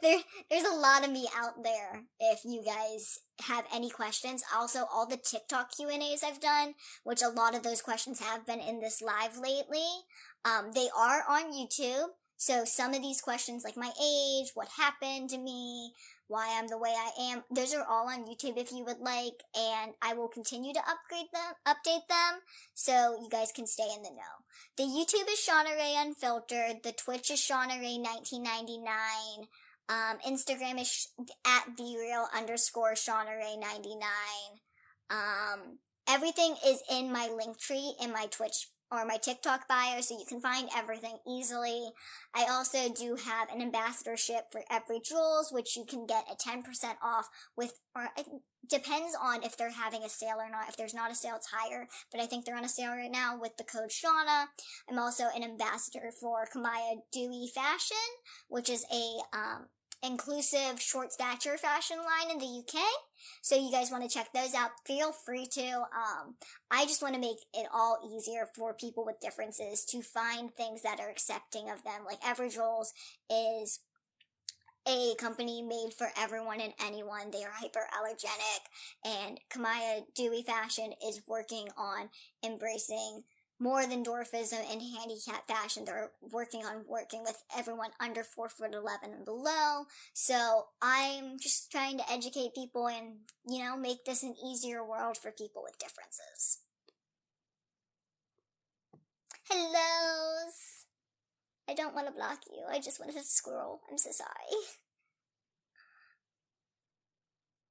A: there's a lot of me out there if you guys have any questions. Also, all the TikTok Q&As I've done, which a lot of those questions have been in this live lately, they are on YouTube. So some of these questions, like my age, what happened to me, why I'm the way I am, those are all on YouTube if you would like, and I will continue to update them, so you guys can stay in the know. The YouTube is Shauna Rae Unfiltered, the Twitch is Shauna Rae 1999, Instagram is at @thereal_Shauna Rae 99. Everything is in my link tree in my Twitch or my TikTok bio, so you can find everything easily. I also do have an ambassadorship for Every Jewels, which you can get a 10% off with, or it depends on if they're having a sale or not. If there's not a sale, it's higher, but I think they're on a sale right now with the code Shauna. I'm also an ambassador for Kamaya Dewey Fashion, which is a inclusive short stature fashion line in the UK. So you guys want to check those out, feel free to. I just want to make it all easier for people with differences to find things that are accepting of them. Like Everjoles is a company made for everyone and anyone. They are hyperallergenic, and Kamaya Dewey Fashion is working on embracing more than dwarfism and handicap fashion. They're working with everyone under 4'11" and below. So I'm just trying to educate people and, make this an easier world for people with differences. Hellos! I don't want to block you. I just wanted to scroll. I'm so sorry.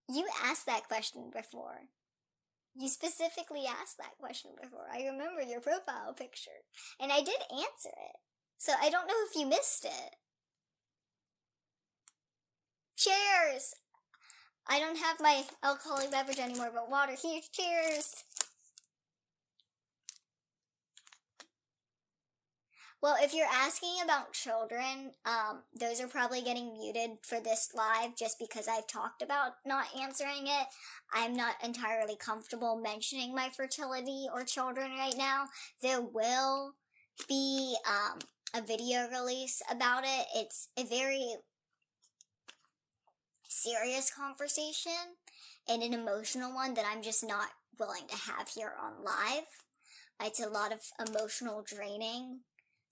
A: You asked that question before. You specifically asked that question before. I remember your profile picture. And I did answer it. So I don't know if you missed it. Cheers! I don't have my alcoholic beverage anymore, but water here. Cheers! Well, if you're asking about children, those are probably getting muted for this live just because I've talked about not answering it. I'm not entirely comfortable mentioning my fertility or children right now. There will be a video release about it. It's a very serious conversation and an emotional one that I'm just not willing to have here on live. It's a lot of emotional draining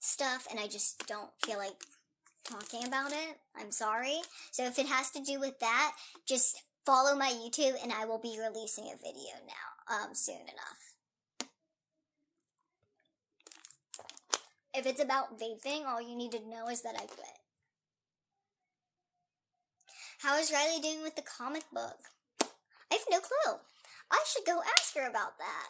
A: stuff, and I just don't feel like talking about it. I'm sorry. So if it has to do with that, just follow my YouTube and I will be releasing a video now, soon enough. If it's about vaping, all you need to know is that I quit. How is Riley doing with the comic book? I have no clue. I should go ask her about that.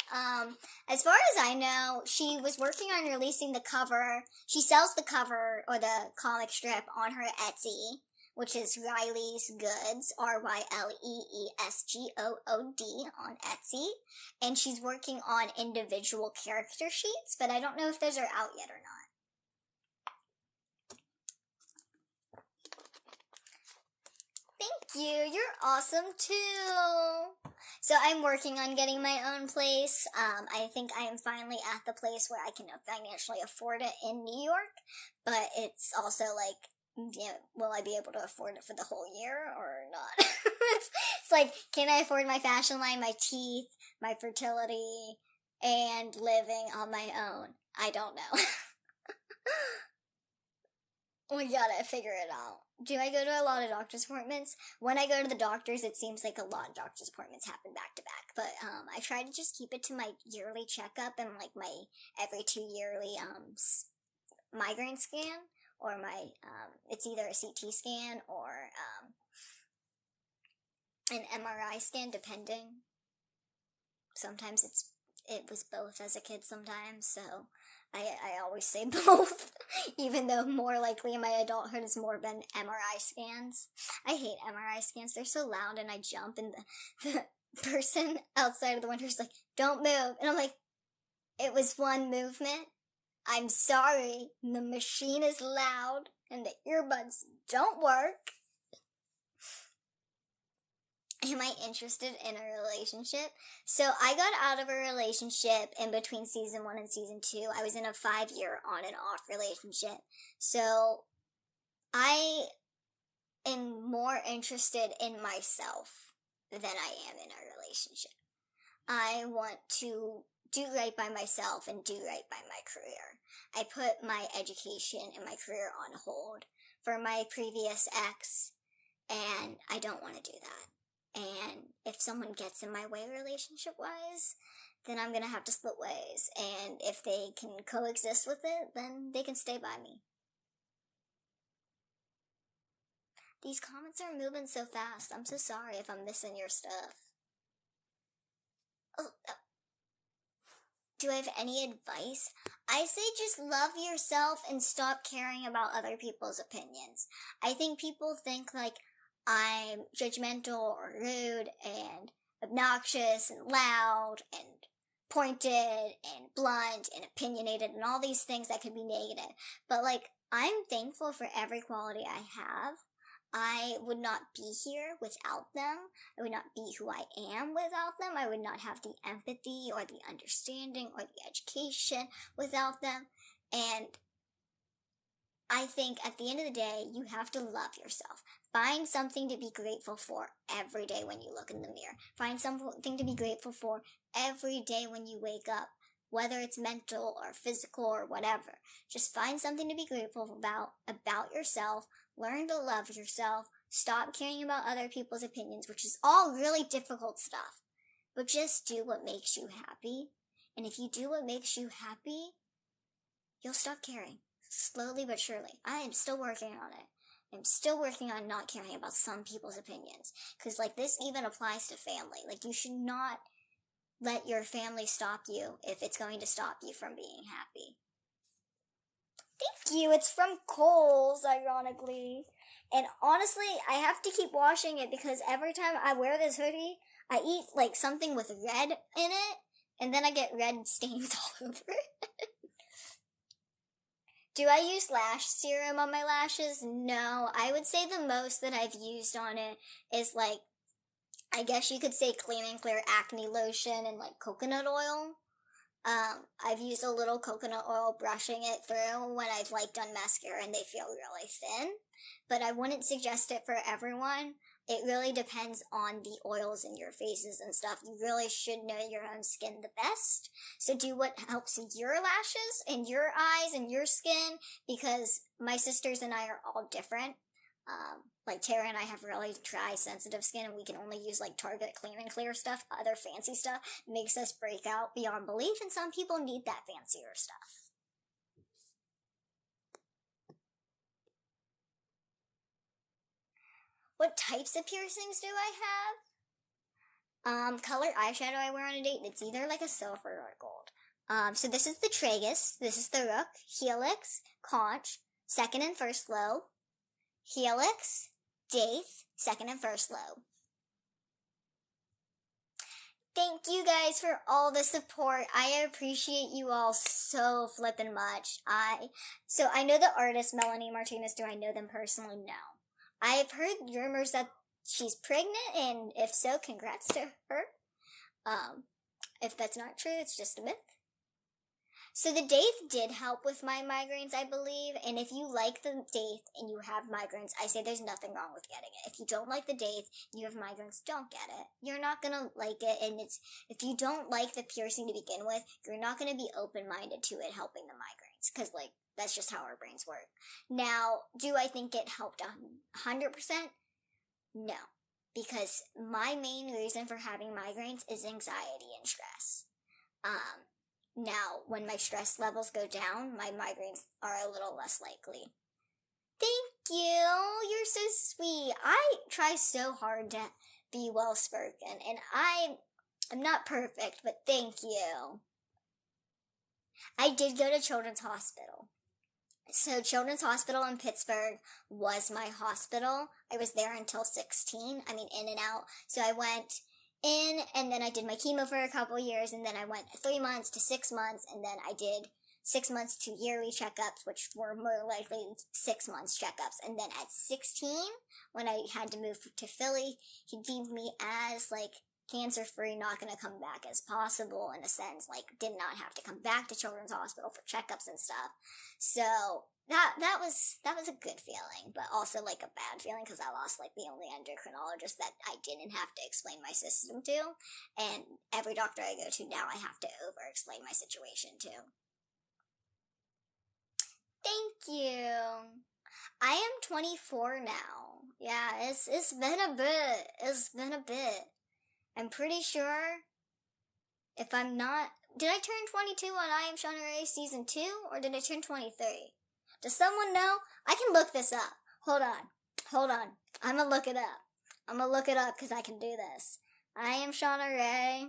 A: As far as I know, she was working on releasing the cover. She sells the cover or the comic strip on her Etsy, which is Riley's Goods, RYLEESGOOD on Etsy. And she's working on individual character sheets, but I don't know if those are out yet or not. Thank you. You're awesome too. So I'm working on getting my own place. I think I am finally at the place where I can financially afford it in New York, but it's also like, will I be able to afford it for the whole year or not? It's like, can I afford my fashion line, my teeth, my fertility, and living on my own? I don't know. We gotta figure it out. Do I go to a lot of doctor's appointments? When I go to the doctors, it seems like a lot of doctor's appointments happen back to back. But I try to just keep it to my yearly checkup and like my every 2 yearly migraine scan, or my it's either a CT scan or an MRI scan, depending. Sometimes it was both as a kid sometimes, so I always say both, even though more likely in my adulthood it's more been MRI scans. I hate MRI scans. They're so loud and I jump and the person outside of the window is like, don't move. And I'm like, it was one movement. I'm sorry. The machine is loud and the earbuds don't work. Am I interested in a relationship? So I got out of a relationship in between season 1 and season 2. I was in a 5-year on and off relationship. So I am more interested in myself than I am in a relationship. I want to do right by myself and do right by my career. I put my education and my career on hold for my previous ex, and I don't want to do that. And if someone gets in my way relationship-wise, then I'm going to have to split ways. And if they can coexist with it, then they can stay by me. These comments are moving so fast. I'm so sorry if I'm missing your stuff. Do I have any advice? I say just love yourself and stop caring about other people's opinions. I think people think like, I'm judgmental or rude and obnoxious and loud and pointed and blunt and opinionated and all these things that could be negative. But like, I'm thankful for every quality I have. I would not be here without them. I would not be who I am without them. I would not have the empathy or the understanding or the education without them. And I think at the end of the day, you have to love yourself. Find something to be grateful for every day when you look in the mirror. Find something to be grateful for every day when you wake up, whether it's mental or physical or whatever. Just find something to be grateful about yourself. Learn to love yourself. Stop caring about other people's opinions, which is all really difficult stuff. But just do what makes you happy. And if you do what makes you happy, you'll stop caring. Slowly but surely. I am still working on it. I'm still working on not caring about some people's opinions. Because, like, this even applies to family. Like, you should not let your family stop you if it's going to stop you from being happy. Thank you. It's from Kohl's, ironically. And honestly, I have to keep washing it because every time I wear this hoodie, I eat like something with red in it, and then I get red stains all over it. Do I use lash serum on my lashes? No. I would say the most that I've used on it is like, I guess you could say Clean and Clear acne lotion and like coconut oil. I've used a little coconut oil brushing it through when I've like done mascara and they feel really thin, but I wouldn't suggest it for everyone. It really depends on the oils in your faces and stuff. You really should know your own skin the best. So do what helps your lashes and your eyes and your skin, because my sisters and I are all different. Like Tara and I have really dry, sensitive skin, and we can only use like Target Clean and Clear stuff. Other fancy stuff makes us break out beyond belief, and some people need that fancier stuff. What types of piercings do I have? Color eyeshadow I wear on a date, it's either like a silver or a gold. So this is the tragus, this is the rook, helix, conch, second and first lobe, helix, daith, second and first lobe. Thank you guys for all the support. I appreciate you all so flippin' much. So I know the artist Melanie Martinez. Do I know them personally? No. I've heard rumors that she's pregnant, and if so, congrats to her. If that's not true, it's just a myth. So the daith did help with my migraines, I believe, and if you like the daith and you have migraines, I say there's nothing wrong with getting it. If you don't like the daith and you have migraines, don't get it. You're not gonna like it, and if you don't like the piercing to begin with, you're not gonna be open-minded to it helping the migraines, because like that's just how our brains work. Now, do I think it helped 100%? No, because my main reason for having migraines is anxiety and stress. Now, when my stress levels go down, my migraines are a little less likely. Thank you. You're so sweet. I try so hard to be well-spoken, and I'm not perfect, but thank you. I did go to Children's Hospital. So Children's Hospital in Pittsburgh was my hospital. I was there until 16. I mean, in and out. So I went in, and then I did my chemo for a couple years, and then I went 3 months to 6 months, and then I did 6 months to yearly checkups, which were more likely 6 months checkups. And then at 16, when I had to move to Philly, he deemed me as like cancer-free, not going to come back as possible, in a sense, like did not have to come back to Children's Hospital for checkups and stuff. So that was a good feeling, but also like a bad feeling, because I lost like the only endocrinologist that I didn't have to explain my system to, and every doctor I go to now I have to over-explain my situation to. Thank you. I am 24 now. Yeah, it's been a bit. It's been a bit. I'm pretty sure, if I'm not, did I turn 22 on I Am Shauna Rae Season 2, or did I turn 23? Does someone know? I can look this up. Hold on. I'm gonna look it up because I can do this. I Am Shauna Rae.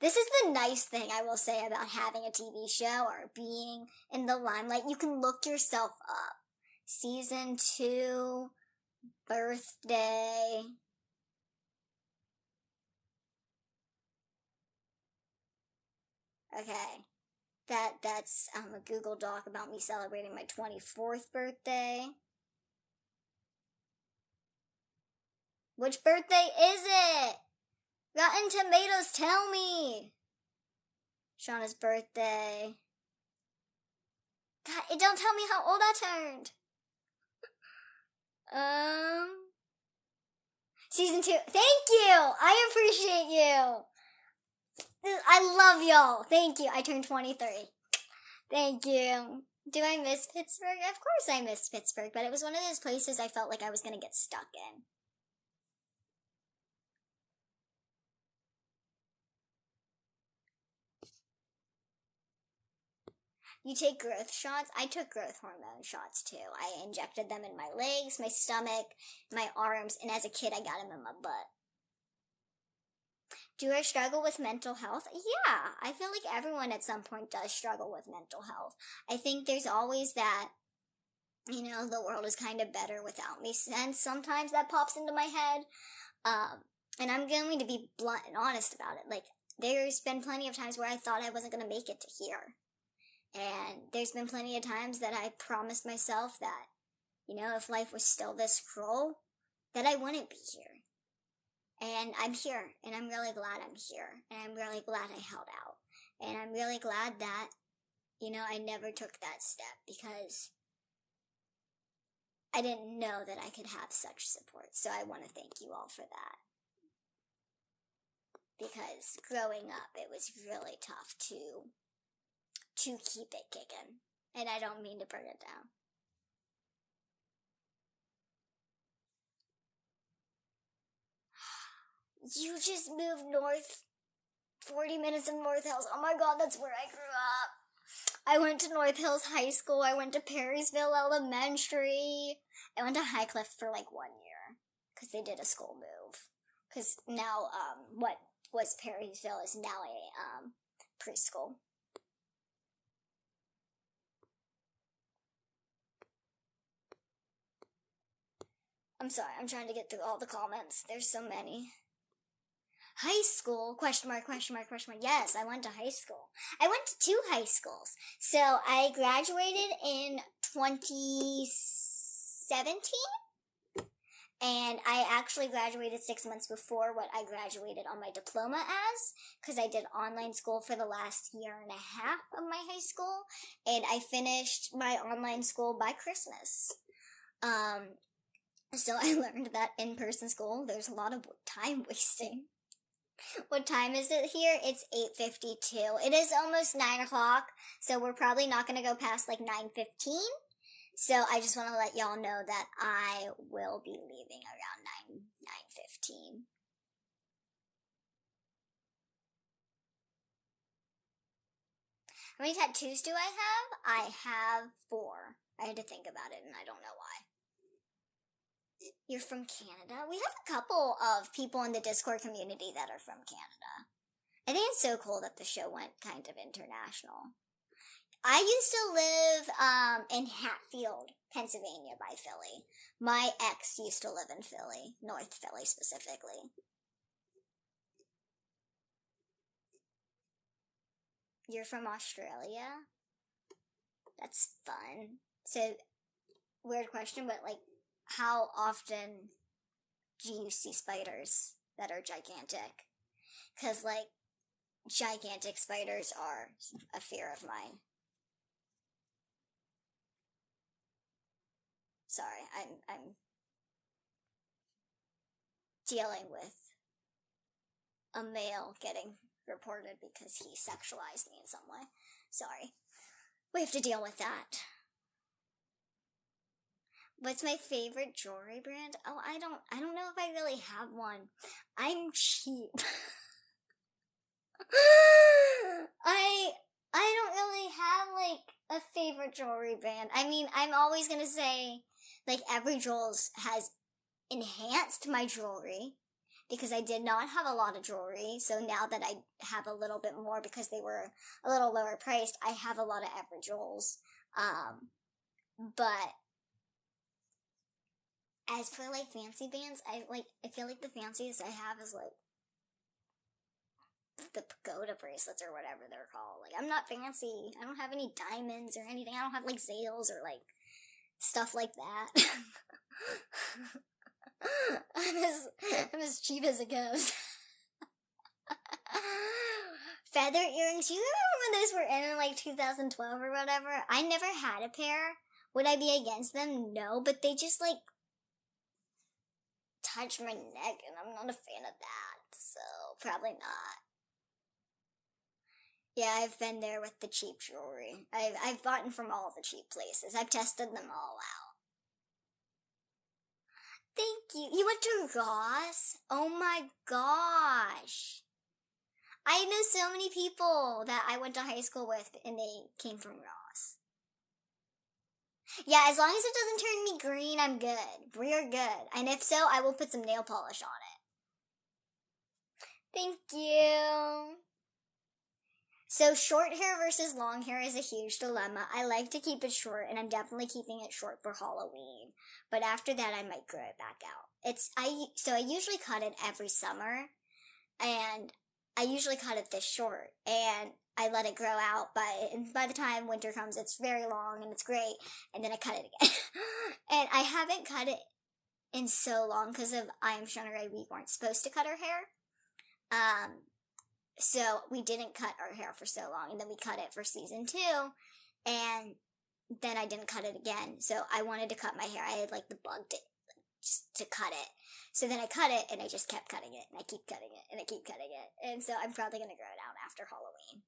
A: This is the nice thing I will say about having a TV show or being in the limelight. You can look yourself up. Season 2, birthday. Okay, that's a Google Doc about me celebrating my 24th birthday. Which birthday is it? Rotten Tomatoes, tell me. Shauna's birthday. God, it don't tell me how old I turned. Season 2. Thank you. I appreciate you. I love y'all. Thank you. I turned 23. Thank you. Do I miss Pittsburgh? Of course I miss Pittsburgh, but it was one of those places I felt like I was going to get stuck in. You take growth shots? I took growth hormone shots too. I injected them in my legs, my stomach, my arms, and as a kid I got them in my butt. Do I struggle with mental health? Yeah, I feel like everyone at some point does struggle with mental health. I think there's always that, the world is kind of better without me sense sometimes that pops into my head. And I'm going to be blunt and honest about it. Like, there's been plenty of times where I thought I wasn't going to make it to here. And there's been plenty of times that I promised myself that, if life was still this cruel, that I wouldn't be here. And I'm here, and I'm really glad I'm here, and I'm really glad I held out. And I'm really glad that, I never took that step, because I didn't know that I could have such support. So I want to thank you all for that. Because growing up, it was really tough to keep it kicking. And I don't mean to burn it down. You just moved north 40 minutes of North Hills. Oh my god, that's where I grew up. I went to North Hills High School. I went to Perrysville Elementary. I went to Highcliffe for like 1 year. Because they did a school move. Because now, what was Perrysville is now a preschool. I'm sorry, I'm trying to get through all the comments. There's so many. High school? Question mark, question mark, question mark. Yes, I went to high school. I went to 2 high schools. So I graduated in 2017. And I actually graduated 6 months before what I graduated on my diploma as, because I did online school for the last year and a half of my high school, and I finished my online school by Christmas. So I learned that in-person school, there's a lot of time wasting. What time is it here? It's 8:52. It is almost 9 o'clock, so we're probably not going to go past like 9:15. So I just want to let y'all know that I will be leaving around 9:15. How many tattoos do I have? I have 4. I had to think about it, and I don't know why. You're from Canada? We have a couple of people in the Discord community that are from Canada. I think it's so cool that the show went kind of international. I used to live in Hatfield, Pennsylvania by Philly. My ex used to live in Philly, North Philly specifically. You're from Australia? That's fun. So, weird question, but like, how often do you see spiders that are gigantic? Because like, gigantic spiders are a fear of mine. Sorry, I'm dealing with a male getting reported because he sexualized me in some way. Sorry. We have to deal with that. What's my favorite jewelry brand? Oh, I don't know if I really have one. I'm cheap. I don't really have like a favorite jewelry brand. I mean, I'm always gonna say like every jewels has enhanced my jewelry because I did not have a lot of jewelry. So now that I have a little bit more because they were a little lower priced, I have a lot of every jewels. But as for like fancy bands, I feel like the fanciest I have is like the pagoda bracelets or whatever they're called. Like, I'm not fancy. I don't have any diamonds or anything. I don't have like Zales or like stuff like that. I'm as cheap as it goes. Feather earrings. You remember when those were in like 2012 or whatever? I never had a pair. Would I be against them? No, but they just like touch my neck and I'm not a fan of that. So probably not. Yeah, I've been there with the cheap jewelry. I've gotten from all the cheap places. I've tested them all out. Thank you. You went to Ross? Oh my gosh. I know so many people that I went to high school with and they came from Ross. Yeah, as long as it doesn't turn me green, I'm good. We're good. And if so, I will put some nail polish on it. Thank you. So short hair versus long hair is a huge dilemma. I like to keep it short, and I'm definitely keeping it short for Halloween. But after that, I might grow it back out. I usually cut it every summer, and I usually cut it this short, and I let it grow out. And by the time winter comes, it's very long and it's great, and then I cut it again. And I haven't cut it in so long because of I Am Shauna Rae. We weren't supposed to cut our hair. So we didn't cut our hair for so long, and then we cut it for season 2, and then I didn't cut it again. So I wanted to cut my hair. I had like the bug to cut it. So then I cut it, and I just kept cutting it, and I keep cutting it, and I keep cutting it. And so I'm probably going to grow it out after Halloween.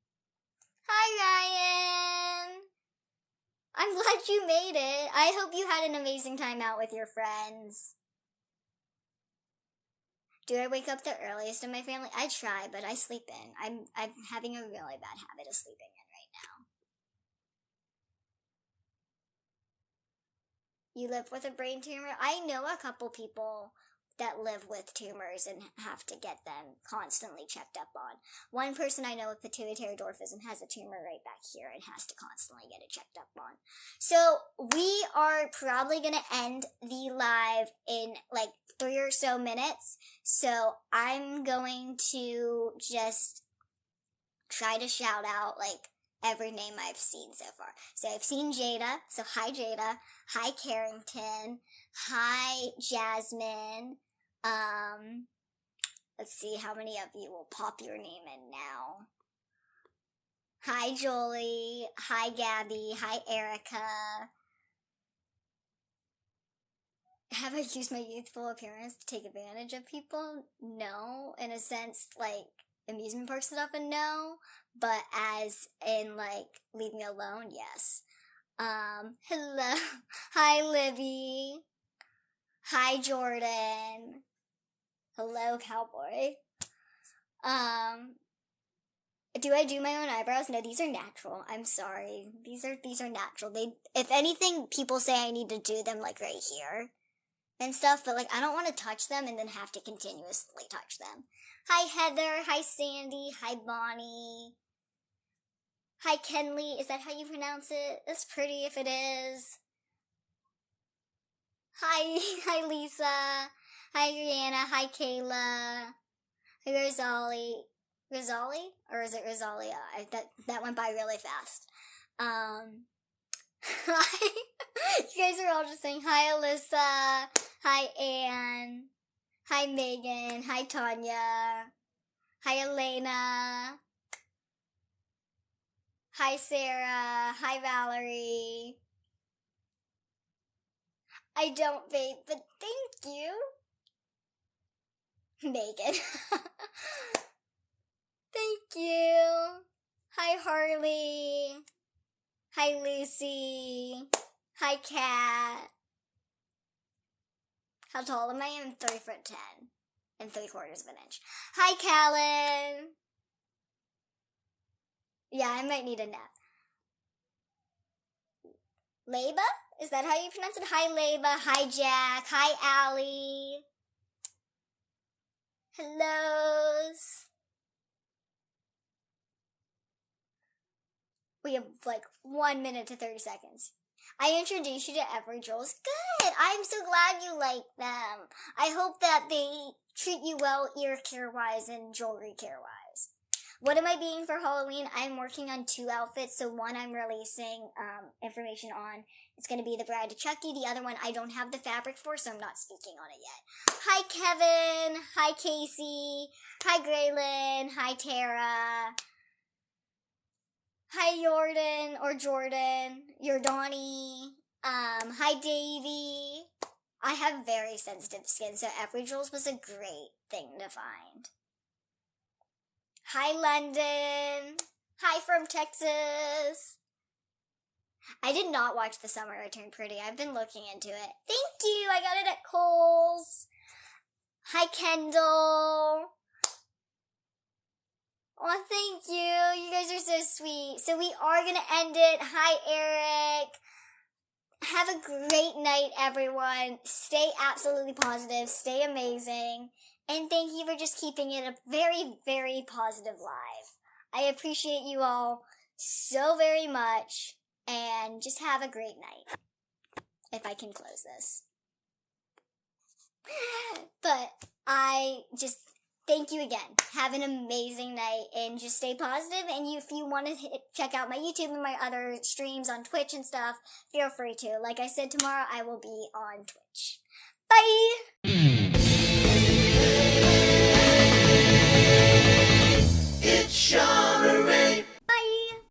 A: Hi, Ryan! I'm glad you made it. I hope you had an amazing time out with your friends. Do I wake up the earliest in my family? I try, but I sleep in. I'm having a really bad habit of sleeping in right now. You live with a brain tumor? I know a couple people that live with tumors and have to get them constantly checked up on. One person I know with pituitary dwarfism has a tumor right back here and has to constantly get it checked up on. So we are probably going to end the live in like 3 or so minutes. So I'm going to just try to shout out like every name I've seen so far. So I've seen Jada. So hi Jada. Hi Carrington. Hi Jasmine. Let's see how many of you will pop your name in now. Hi Jolie. Hi Gabby. Hi Erica. Have I used my youthful appearance to take advantage of people? No. In a sense, like amusement park stuff, and no. But as in like leave me alone, yes. Hello. Hi Libby. Hi Jordan. Hello cowboy. Do I do my own eyebrows? No, these are natural. I'm sorry. These are natural. If anything, people say I need to do them like right here and stuff, but like I don't want to touch them and then have to continuously touch them. Hi Heather. Hi Sandy. Hi Bonnie. Hi Kenley. Is that how you pronounce it? That's pretty if it is. Hi Lisa. Hi Rihanna. Hi Kayla. Hi Rosalie. Rosalie? Or is it Rosalia? That went by really fast. Hi. You guys are all just saying hi Alyssa. Hi Anne. Hi Megan. Hi Tanya. Hi Elena. Hi Sarah. Hi Valerie. I don't vape, but thank you. Megan. Thank you. Hi Harley. Hi Lucy. Hi Kat. How tall am I? I'm 3'10" and 3/4 of an inch. Hi Callan. Yeah, I might need a nap. Leba? Is that how you pronounce it? Hi Leba. Hi Jack. Hi Allie. Hellos. We have like 1 minute to 30 seconds. I introduced you to every Jules. Good. I'm so glad you like them. I hope that they treat you well ear care wise and jewelry care wise. What am I being for Halloween? I'm working on 2 outfits. So one I'm releasing information on. It's going to be the Bride to Chucky. The other one I don't have the fabric for, so I'm not speaking on it yet. Hi Kevin. Hi Casey. Hi Graylin. Hi Tara. Hi Jordan. Jordani. Hi Davy. I have very sensitive skin, so every Jules was a great thing to find. Hi London. Hi from Texas. I did not watch The Summer I Turned Pretty. I've been looking into it. Thank you. I got it at Kohl's. Hi Kendall. Oh, thank you. You guys are so sweet. So we are going to end it. Hi, Eric. Have a great night, everyone. Stay absolutely positive. Stay amazing. And thank you for just keeping it a very, very positive live. I appreciate you all so very much, and just have a great night. If I can close this. But I just thank you again. Have an amazing night, and just stay positive. And if you want to check out my YouTube and my other streams on Twitch and stuff, feel free to. Like I said, tomorrow I will be on Twitch. Bye!
B: It's Shauna Rae.